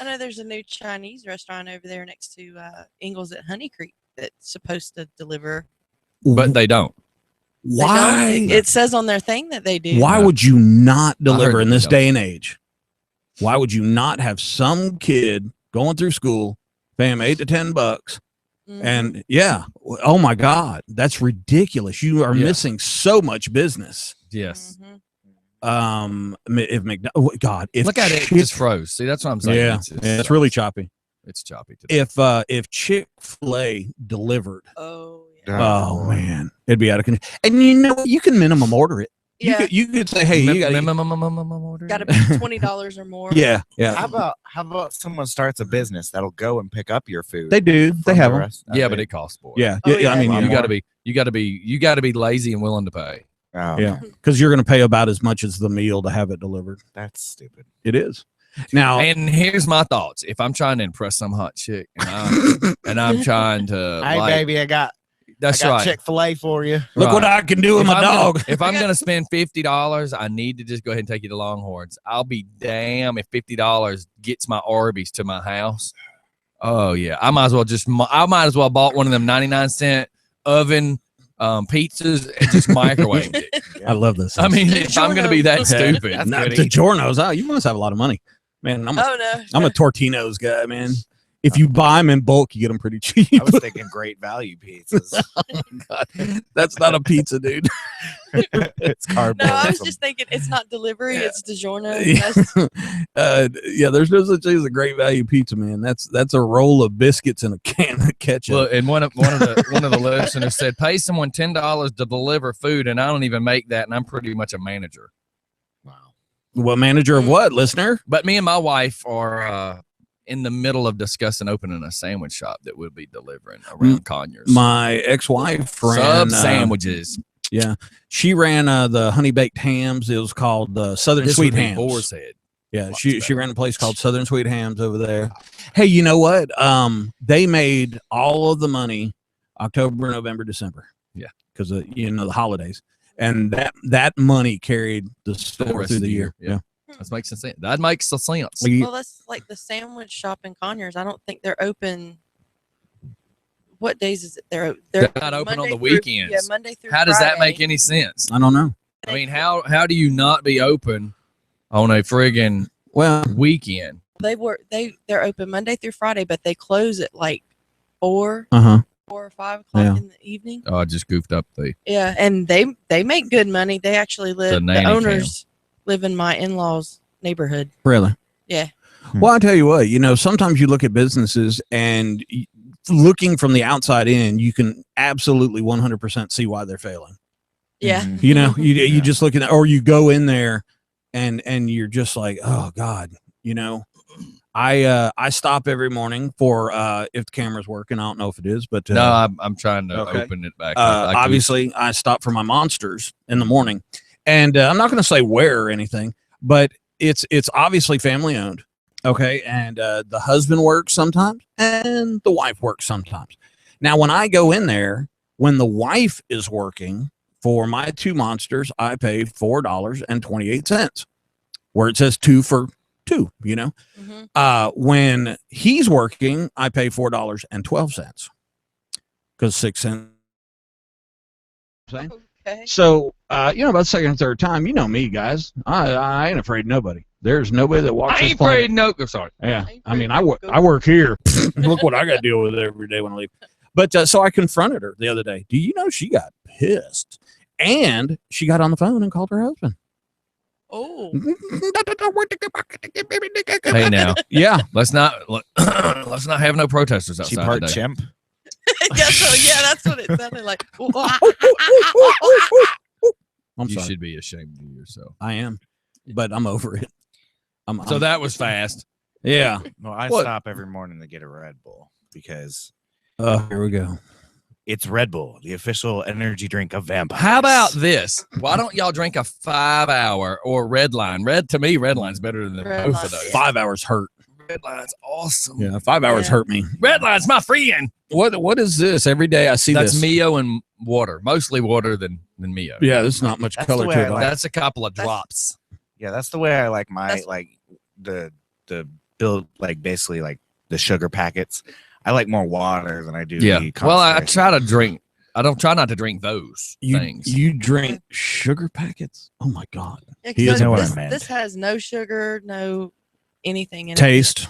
I know there's a new Chinese restaurant over there next to Ingalls at Honey Creek that's supposed to deliver. But they don't. They don't. Why? It says on their thing that they do. Why would you not deliver heard in that this they day and age? Why would you not have some kid going through school, pay him $8 to $10, Mhm. and oh my God, that's ridiculous. You are Yeah. missing so much business. Yes. Mhm. If McDonald's, God, if Look at it. It Chick- just froze. See, that's what I'm saying. yeah, it's really choppy. It's choppy today. If Chick-fil-A delivered, Oh, yeah. oh man, it'd be out of control. And you know what? You can minimum order it. Yeah. You could say, hey, you got Got to be $20 or more. yeah. how about someone starts a business that'll go and pick up your food? They do. They from have the them. rest of Yeah, it? but it costs more. Yeah. Oh, I mean, yeah. You more. gotta be lazy and willing to pay. Oh, yeah, because you're going to pay about as much as the meal to have it delivered. that's stupid. It is. Now, And here's my thoughts: if I'm trying to impress some hot chick, and I'm trying to, Hey, like, baby, I got that's right. Chick-fil-A for you. look what Right. I can do with If my I'm gonna- dog. if I'm gonna spend $50, I need to just go ahead and take you to Longhorns. I'll be damn if $50 gets my Arby's to my house. Oh yeah, I might as well bought one of them 99-cent oven pizzas and just microwave it. I love this. I mean, if I'm gonna be that stupid, That's not good the eating. Giornos. Oh, you must have a lot of money, man. I'm Oh, no. a Tortino's guy, man. If you buy them in bulk, you get them pretty cheap. I was thinking great value pizzas. God, that's not a pizza, dude. It's cardboard. No, I was Some- just thinking it's not delivery, it's DiGiorno. Yeah. There's no such thing as a great value pizza, man. That's a roll of biscuits and a can of ketchup. look, and one of the listeners said, pay someone $10 to deliver food, and I don't even make that, and I'm pretty much a manager. wow. What manager of what, listener? But me and my wife are in the middle of discussing opening a sandwich shop that would be delivering around Conyers. My ex-wife ran Sub sandwiches. Yeah, she ran the honey baked hams. It was called Southern This Sweet would be Hams. Boar's Head. Yeah, Lots she better. ran a place called Southern Sweet Hams over there. Hey, you know what? They made all of the money October, November, December. Yeah. Because the holidays, and that money carried the store rest through of the the year. year, Yeah. That makes sense. That makes sense. Well, that's like the sandwich shop in Conyers. I don't think they're open. What days is it? They're not open on the Monday weekends. Yeah, Monday through How does that Friday. make any sense? I don't know. I mean, how do you not be open on a friggin' weekend? They're open Monday through Friday, but they close at like 4 or 5 o'clock in the evening. Oh, I just goofed up the. Yeah, and they make good money. They actually live. The owners live in my in-laws' neighborhood. Really? Yeah. Well, I tell you what, sometimes you look at businesses and looking from the outside in, you can absolutely 100% see why they're failing. Yeah. You just look at it, or you go in there and you're just like, oh God, I stop every morning for if the camera's working. I don't know if it is, but no, I'm trying to open it back. Obviously, I stop for my monsters in the morning, and I'm not going to say where or anything, but it's obviously family owned. Okay, and the husband works sometimes, and the wife works sometimes. Now, when I go in there, when the wife is working for my 2 monsters, I pay $4.28, where it says 2 for 2. When he's working, I pay $4.12 because 6 cents. Okay. So, about the second and third time, me, guys. I ain't afraid of nobody. There's nobody that walks. I ain't afraid. No, sorry. Yeah, I work here. Look what I got to deal with every day when I leave. But so I confronted her the other day. Do you know she got pissed, and she got on the phone and called her husband. Oh. Hey, now, yeah. Let's not have no protesters outside. She part today. chimp. Yeah, that's what it sounded like. I'm You sorry. should be ashamed of yourself. I am, but I'm over it. So that was fast. Yeah. Well, I What? stop every morning to get a Red Bull because Here we go. it's Red Bull, the official energy drink of vampires. How about this? Why don't y'all drink a 5-hour or Red Line? To me, Red Line's better than Red both Line. of those. 5 hours hurt. Red Line's awesome. Yeah, 5 hours Yeah. hurt me. Red Line's my friend. What is this? Every day I see That's this. Mio and water. Mostly water than Mio. Yeah, there's not much That's color the way to I it. like- That's a couple of drops. Yeah, that's the way I like my That's- like the build like basically like the sugar packets. I like more water than I do. Yeah. the Well, I concentrate. try to drink. I don't try not to drink those You things. you drink sugar packets? Oh my God. Yeah, He doesn't know what I this, meant. this has no sugar, no anything in it. Taste.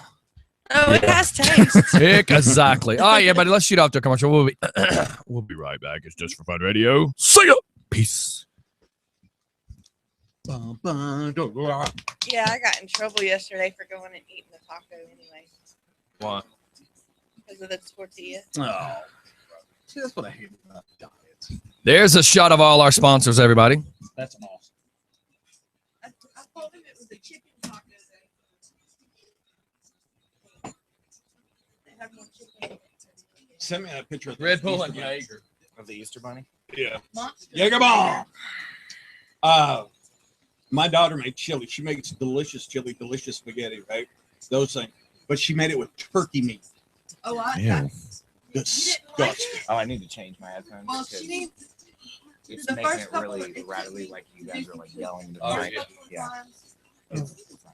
No, it has taste. Exactly. Oh yeah, buddy. Let's shoot off to a commercial. We'll be right back. It's Just for Fun Radio. See ya. Peace. Yeah, I got in trouble yesterday for going and eating the taco anyway Why? because of the tortilla. Oh. See, that's what I hate about diets. There's a shot of all our sponsors, everybody. That's awesome. I told him it was a chicken taco. They have more chicken. Send me a picture of Red Bull and Jaeger. of the Easter Bunny. Yeah. Monster. Jaeger bomb. My daughter made chili. She makes delicious chili, delicious spaghetti, right? Those things. But she made it with turkey meat. Oh, I Ew. got. Disgusting. Oh, I need to change my headphones. Well, because she needs. it's the making first it couple really of- rattly, like you guys are like yelling to the Oh, mic. yeah. Yeah.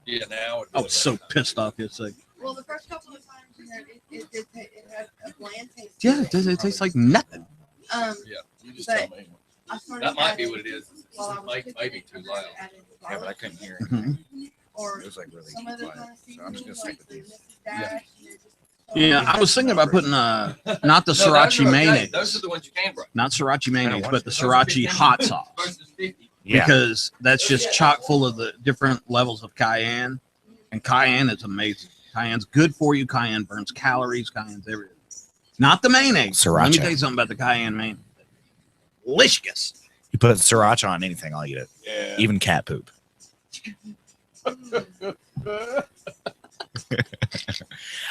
Yeah, now. I was so pissed off yesterday. Well, the first couple of times it had a bland taste. Yeah, it tastes like nothing. Yeah, you just But- tell me. I started That might be adding- what it is. while I was Might cooking be it, too I loud. started adding Yeah, but I garlic couldn't hear Mhm. anything. or It was like really some other quiet. kind of So I'm just gonna seasoning, stick with like these. the Mrs. Dash, and they're just- Yeah, I was thinking about putting not the No, those sriracha are okay. mayonnaise, Those are the ones you can break. not sriracha mayonnaise, want but the Those are sriracha 15 hot sauce, versus 50. Yeah. because that's just chock full of the different levels of cayenne, and cayenne is amazing. Cayenne's good for you. Cayenne burns calories. Cayenne's everything. Not the mayonnaise. Let me Sriracha. tell you something about the cayenne mayonnaise. Delicious. You put sriracha on anything, I'll eat it. Yeah. Even cat poop.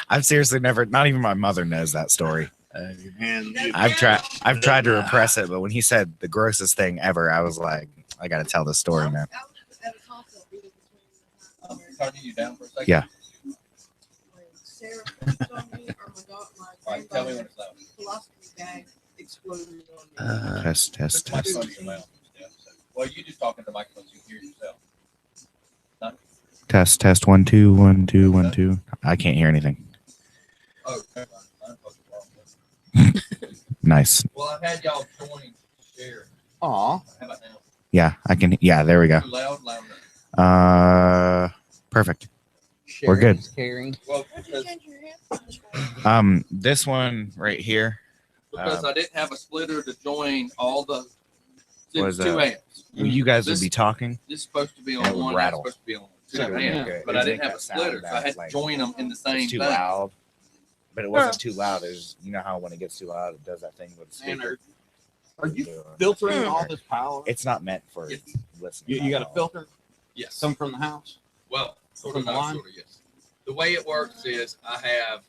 I've seriously never. Not even my mother knows that story. I've tried to repress it, but when he said the grossest thing ever, I was like, I got to tell this story, man. I was at a toss-up either between Turning you down for a second. Yeah. when Sarah pushed on me or my Tell me when granddaughter it's loud. philosophy bag exploded on me. Test. Put the mic under your mouth. Yeah, so- Well, you just talking to the microphone so you hear yourself. Test 1 2 1 2 1 2. I can't hear anything. Oh, Nice. well, I've had y'all join share. Aw. How about now? Yeah, I can. Yeah, there we go. Too loud, louder. Perfect. We're good. Caring. Well, Why'd you change your hand? This one right here. because I didn't have a splitter to join all the Was, 2 amps. You guys would This- be talking. This is supposed to be And it on would one. rattle. That's supposed to be on 2 So, amps, okay, but it I would didn't make have a that sound splitter, so I that, had to like, join them in the same It's too thing. loud. But it wasn't too loud. There's, you know how when it gets too loud, it does that thing with the speaker. Are you filtering all this power? It's not meant for Yes. listening. You got a filter? Yes. Some from the house? Well, sort From of, the no, line? sort of, yes. The way it works is I have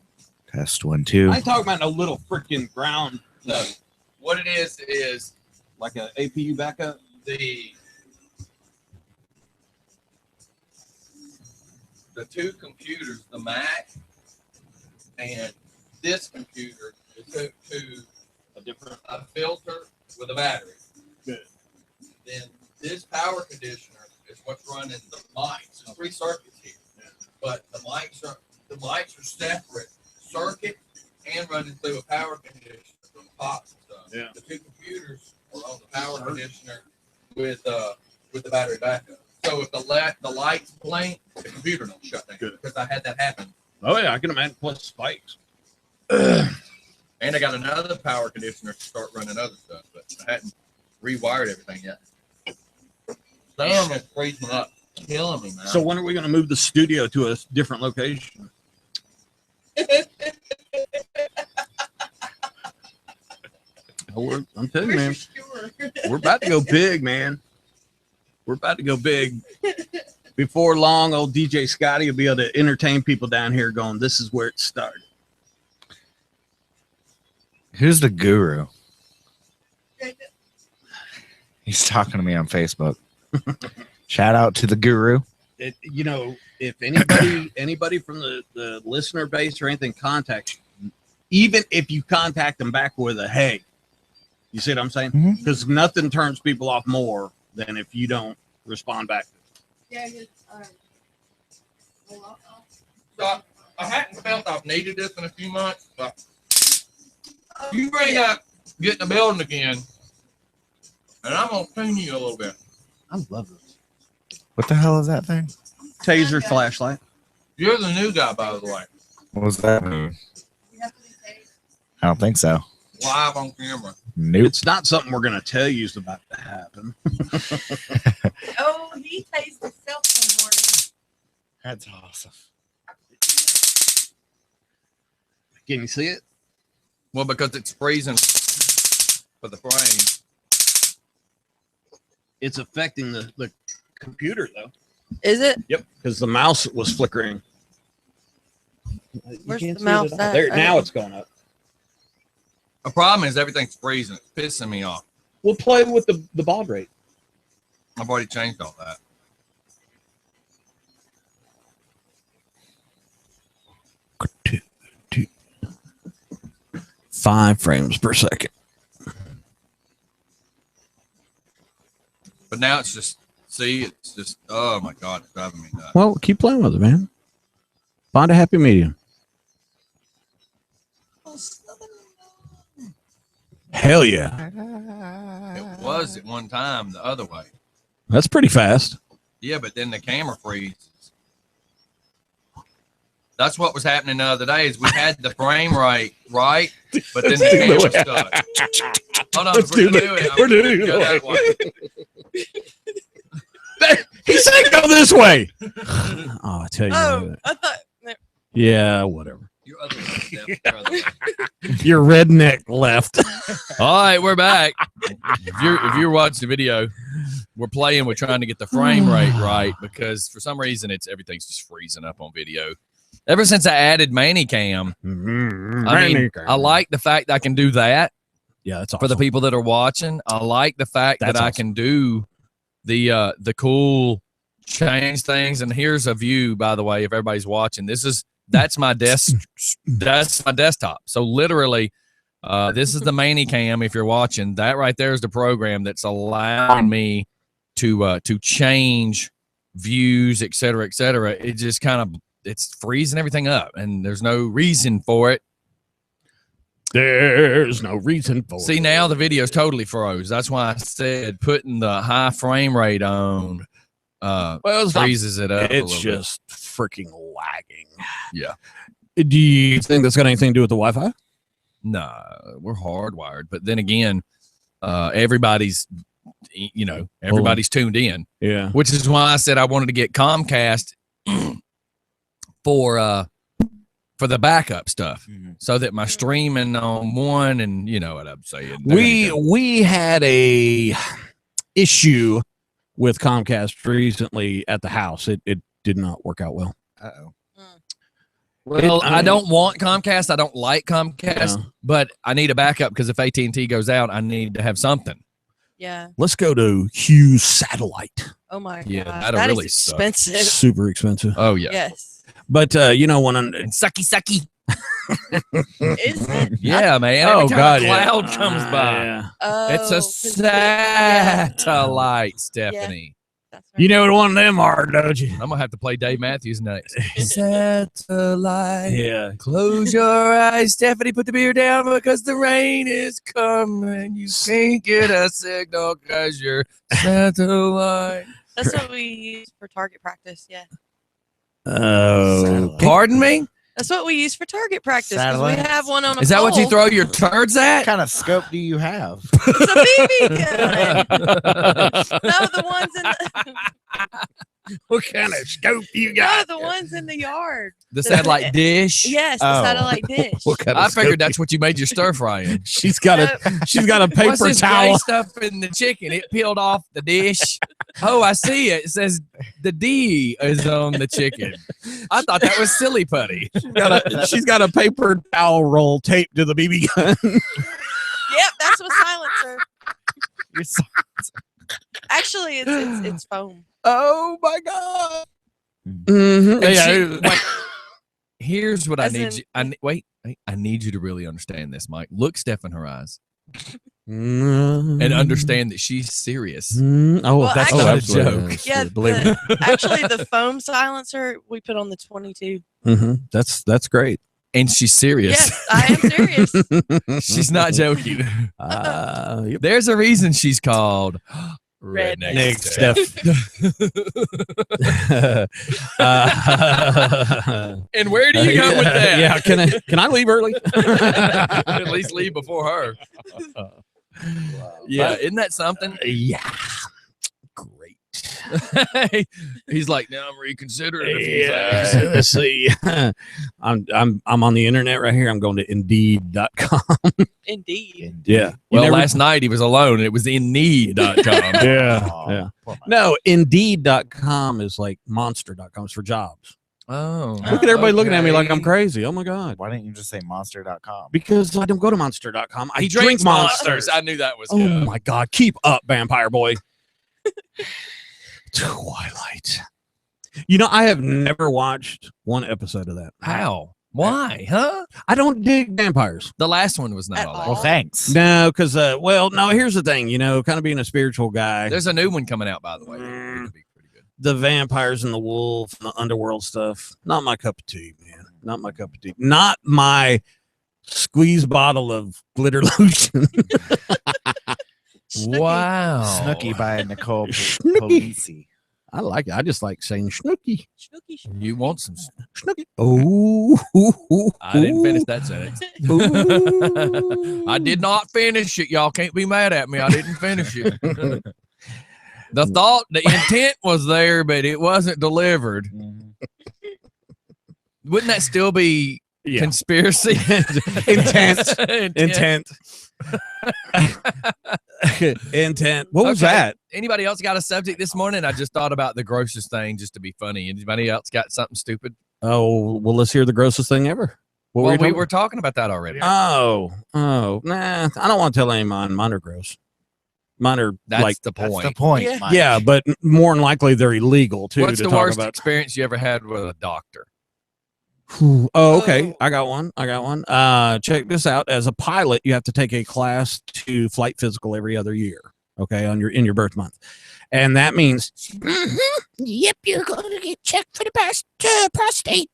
Test 1 2. I ain't talking about no little freaking ground, no. What it is like a APU backup. the 2 computers, the Mac and this computer, is hooked to a filter with a battery. Good. Then this power conditioner is what's running the mics. There's 3 circuits here, but the mics are separate circuit and running through a power conditioner from pots and stuff. Yeah. The 2 computers are on the power conditioner with the battery backup. So if the lights blink, the computer don't shut down. Good. Because I had that happen. Oh yeah, I can imagine. Plus spikes. And I got another power conditioner to start running other stuff, but I hadn't rewired everything yet. Damn, it's freezing up, killing me, man. So when are we going to move the studio to a different location? I'm telling you, man, we're about to go big, man. We're about to go big. Before long, old DJ Scotty will be able to entertain people down here going, this is where it started. Who's the guru? He's talking to me on Facebook. Shout out to the guru. You know, if anybody from the listener base or anything contacts you, even if you contact them back with a hey, you see what I'm saying? Because nothing turns people off more than if you don't respond back. Yeah, So I hadn't felt I've needed this in a few months, but you bring up getting the building again, and I'm gonna tune you a little bit. I love this. What the hell is that thing? Taser flashlight. You're the new guy, by the way, What was that? I don't think so. live on camera. Nope. It's not something we're going to tell you is about to happen. Oh, he tased himself one morning. That's awesome. Can you see it? Well, because it's freezing for the frame. It's affecting the computer, though. Is it? Yep, because the mouse was flickering. Where's You can't the see it mouse at all. at? There, now it's going up. The problem is everything's freezing. It's pissing me off. We'll play with the baud rate. I've already changed all that. Five frames per second. But now it's just, it's just, oh my God, it's driving me nuts. Well, keep playing with it, man. Find a happy medium. Hell yeah. It was at one time the other way. That's pretty fast. Yeah, but then the camera freezes. That's what was happening the other day is we had the frame rate right, but then the camera stuck. Hold on, Let's we're do gonna it. do it. We're doing it. Go that way. He said go this way. Oh, I tell you. Oh, what. I thought. Yeah, whatever. Your other way, Steph, your other way. Your redneck left. All right, we're back. If you're watching the video, we're playing. We're trying to get the frame rate right because for some reason everything's just freezing up on video. Ever since I added Manicam, I mean, I like the fact that I can do that. Yeah, that's awesome. For the people that are watching. I like the fact that I can do the cool change things. And here's a view, by the way, if everybody's watching. That's my desk. That's my desktop. So literally, this is the Manicam. If you're watching, that right there is the program that's allowing me to change views, et cetera, it just kind of it's freezing everything up, and there's no reason for it. There's no reason for See, it. now the video's totally froze. That's why I said putting the high frame rate on it's freezes it up. It's just freaking lagging. Yeah. Do you think that's got anything to do with the Wi-Fi? No, we're hardwired. But then again, everybody's tuned in, Yeah. which is why I said I wanted to get Comcast for the backup stuff, so that my streaming on one, and you know what I'm saying. We had a issue with Comcast recently at the house. It did not work out well. Uh-oh. Well, I don't want Comcast. I don't like Comcast, but I need a backup because if AT&T goes out, I need to have something. Yeah. Let's go to Hughes Satellite. Oh my god. Yeah, that'll That really is suck. expensive. Super expensive. Oh yeah. Yes. But you know when And sucky. Is it? Yeah, man. Every time a cloud comes by. Yeah. Oh, It's a 'cause the- satellite, Stephanie. That's right. You know what one of them are, don't you? I'm gonna have to play Dave Matthews next. Satellite. Yeah. Close your eyes, Stephanie. Put the beer down because the rain is coming. You can't get a signal because you're satellite. That's what we use for target practice. Yeah. Oh. Pardon me? That's what we use for target practice. 'Cause we Satellites? have one on a Is that what you pole. throw your turds What at? kind of scope do you have? It's a BB gun. No, the ones in the What kind of scope you no, the ones in the yard. The satellite dish? Yes, the Oh. satellite dish. What kind of I figured scope that's what you made your stir fry in. she's got a What's paper this gray towel. stuff in the chicken? It peeled off the dish. Oh, I see it. It says the D is on the chicken. I thought that was silly putty. She's got a paper towel roll taped to the BB gun. Yep, that's what silencer. You're so- Actually, it's foam. Oh my god. And Yeah. wait, here's what I As need in- you. I need you to really understand this, Mike. Look Steph in her eyes and and understand that she's serious. Oh, Well, that's actually- not a absolutely. joke. Yeah, Believe me. actually, the foam silencer we put on the 22. That's great. And she's serious. Yes, I am serious. She's not joking. Yep. There's a reason she's called Redneck Redneck Steph. And where do you go with that? Yeah, can I leave early? At least leave before her. Yeah, isn't that something? Yeah. Great. He's like, now I'm reconsidering a few Yeah. things. Let's see. I'm on the internet right here. I'm going to Indeed.com. Indeed. Yeah. Well, last night he was alone and it was inneed.com. Yeah. Aw, Yeah. poor Mike. No, Indeed.com is like monster.com. It's for jobs. Oh. Look at everybody looking at me like I'm okay. crazy. Oh my God. Why didn't you just say monster.com? Because I don't go to monster.com. I He drink drinks monsters. monsters. I knew that was Oh him. my God. Keep up, vampire boy. Twilight. You know, I have never watched one episode of that. How? Why? Huh? I don't dig vampires. The last one was not At all all. that. Well, thanks. No, because no, here's the thing, kind of being a spiritual guy. There's a new one coming out, by the way. It'll be pretty good. The vampires and the wolf and the underworld stuff. Not my cup of tea, man. Not my cup of tea. Not my squeeze bottle of glitter lotion. Snooki. Wow. Snooki by Nicole Snooki. Polisi. I like it. I just like saying snooky. Snooki. You want some? Snooky. Oh. I didn't finish that sentence. Ooh. I did not finish it. Y'all can't be mad at me. I didn't finish it. The thought, the intent was there, but it wasn't delivered. Wouldn't that still be Yeah. conspiracy? Intent. Intent. Intent. What was Okay. that? Anybody else got a subject this morning? I just thought about the grossest thing just to be funny. Anybody else got something stupid? Oh, well, let's hear the grossest thing ever. What Well, we talking- were talking about that already. Oh, nah. I don't want to tell any of mine. Mine are gross. Mine are That's like, the That's point. the point. Yeah. Mike. yeah, but more than likely they're illegal too. What's to the talk worst about. experience you ever had with a doctor? Oh, okay. Oh. I got one. Check this out. As a pilot, you have to take a class 2 flight physical every other year. Okay, in your birth month, and that means yep, you're going to get checked for the prostate.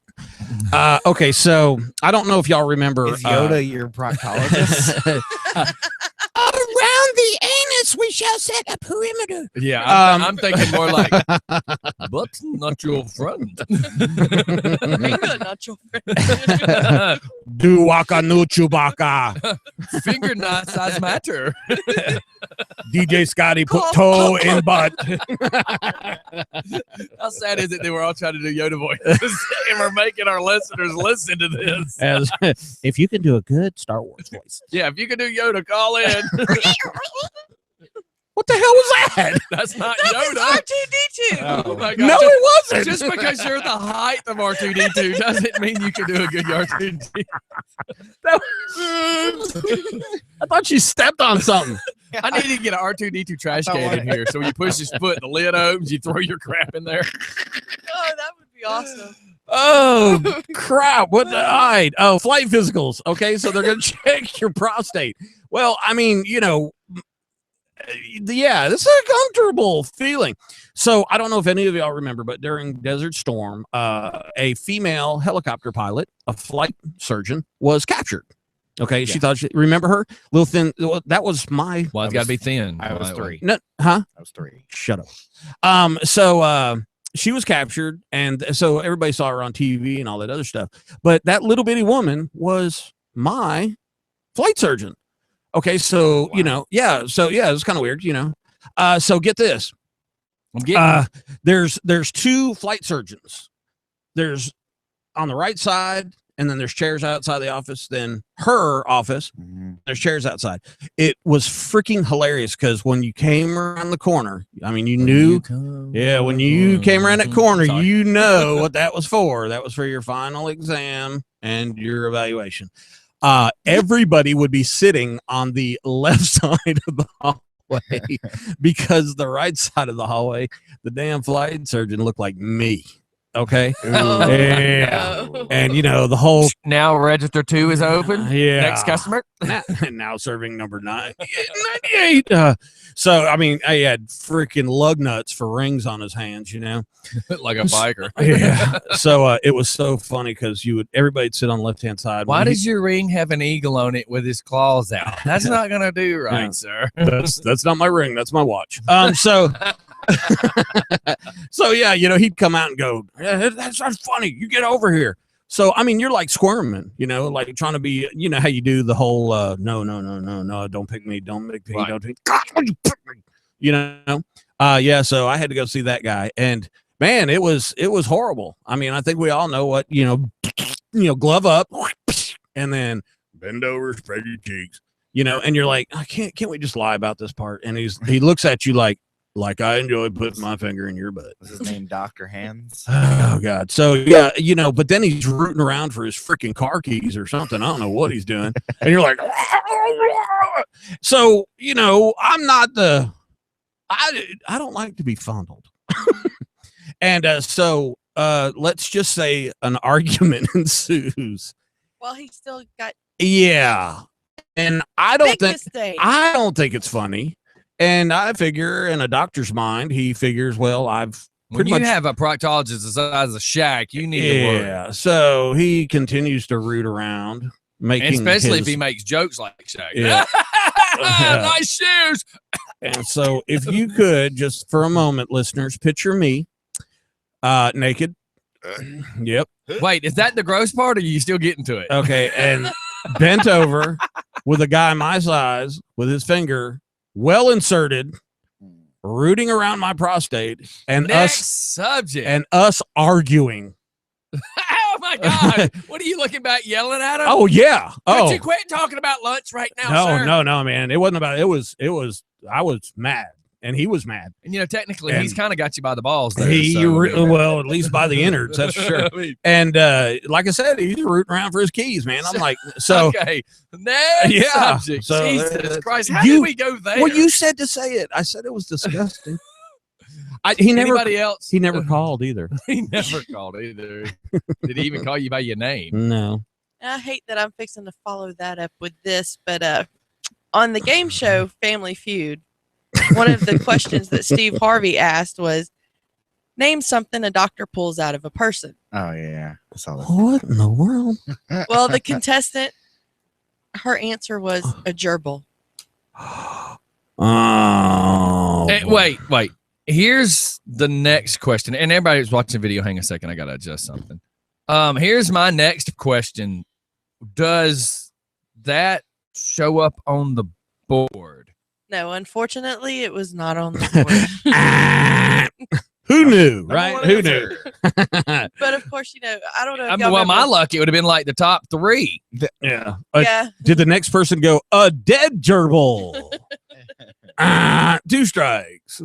Okay, so I don't know if y'all remember Is Yoda your proctologist? Around the anus, we shall set a perimeter. Yeah, I'm thinking more like, but not your friend. Not your friend. Do waka no Chewbacca. Finger not size matter. DJ Scotty put toe in butt. How sad is it that we're all trying to do Yoda voices and we're making our listeners listen to this? As, if you can do a good Star Wars voice. Yeah, if you can do Yoda, call in. What the hell was that? That's not That Yoda. was R2D2. Oh my God. No, it wasn't. Just because you're the height of R2D2 doesn't mean you can do a good R2D2. I thought you stepped on something. I need to get an R2D2 trash can in here. So when you push his foot, the lid opens, you throw your crap in there. Oh, that would be awesome. Oh crap! What? All right. Oh, flight physicals. Okay, so they're gonna check your prostate. Well, I mean, you know, yeah, this is a comfortable feeling. So I don't know if any of y'all remember, but during Desert Storm, a female helicopter pilot, a flight surgeon, was captured. Okay, she thought remember her little thin. That was my. Well, it's got to be thin. I was 3. No, huh? I was 3. Shut up. So she was captured, and so everybody saw her on TV and all that other stuff. But that little bitty woman was my flight surgeon. Okay, so you know, so it's kind of weird, you know. So get this. I'm getting There's 2 flight surgeons. There's on the right side, and then there's chairs outside the office. Then her office, there's chairs outside. It was freaking hilarious because when you came around the corner, I mean, you knew, when you came around that corner, you know what that was for. That was for your final exam and your evaluation. Everybody would be sitting on the left side of the hallway because the right side of the hallway, the damn flight surgeon looked like me. Okay. Oh, Yeah. no. And you know, the whole now register 2 is open. yeah. Next customer. now serving number 98. So I mean, I had freaking lug nuts for rings on his hands, you know. Like a biker. Yeah. So it was so funny because everybody'd sit on the left hand side. Why does your ring have an eagle on it with his claws out? That's not gonna do right, Yeah. sir. That's not my ring, that's my watch. So yeah, you know, he'd come out and go, yeah, that's not funny. You get over here. So I mean, you're like squirming, you know, like trying to be, you know, how you do the whole no, don't pick me, don't pick me, Right. don't pick me. God, why'd you pick me? You know? Yeah, so I had to go see that guy, and man, it was horrible. I mean, I think we all know what, you know, glove up and then bend over, spread your cheeks, you know, and you're like, can't we just lie about this part? And he looks at you like I enjoy putting my finger in your butt. Was his name Dr. Hands? Oh God. So yeah, you know, but then he's rooting around for his freaking car keys or something. I don't know what he's doing. And you're like, so, you know, I'm not I don't like to be fondled. And so let's just say an argument ensues. Well, he still got Yeah. And I don't think it's funny. And I figure in a doctor's mind, he figures, well, When pretty you much have a proctologist the size of a shack, you need to work. Yeah. So he continues to root around, making Especially if he makes jokes like Shaq. Yeah. Nice shoes. And so if you could just for a moment, listeners, picture me naked. Yep. Wait, is that the gross part or are you still getting to it? Okay. And bent over with a guy my size with his finger well inserted, rooting around my prostate, and Next subject. us arguing. Oh my God. What are you looking back yelling at him? Oh yeah. Would you quit talking about lunch right now, sir? No, man. It wasn't about it was I was mad. And he was mad. And you know, technically, And he's kind of got you by the balls there. Well, at least by the innards, that's for sure. And like I said, he's rooting around for his keys, man. I'm like, so okay. Next subject. So, Jesus Christ, how did we go there? Well, you said to say it. I said it was disgusting. Anybody else? He never called either. He never called either. Did he even call you by your name? No. I hate that I'm fixing to follow that up with this, but on the game show Family Feud, one of the questions that Steve Harvey asked was, name something a doctor pulls out of a person. Oh yeah, I saw that. What in the world? Well, the contestant, her answer was a gerbil. Oh. Wait. Here's the next question. And everybody who's watching the video, hang a second. I got to adjust something. Here's my next question. Does that show up on the board? No, unfortunately, it was not on the board. Who knew, right? Who knew? But of course, I don't know. If Well, my luck, it would have been like the top 3. Yeah. Yeah. Did the next person go, a dead gerbil? 2 strikes.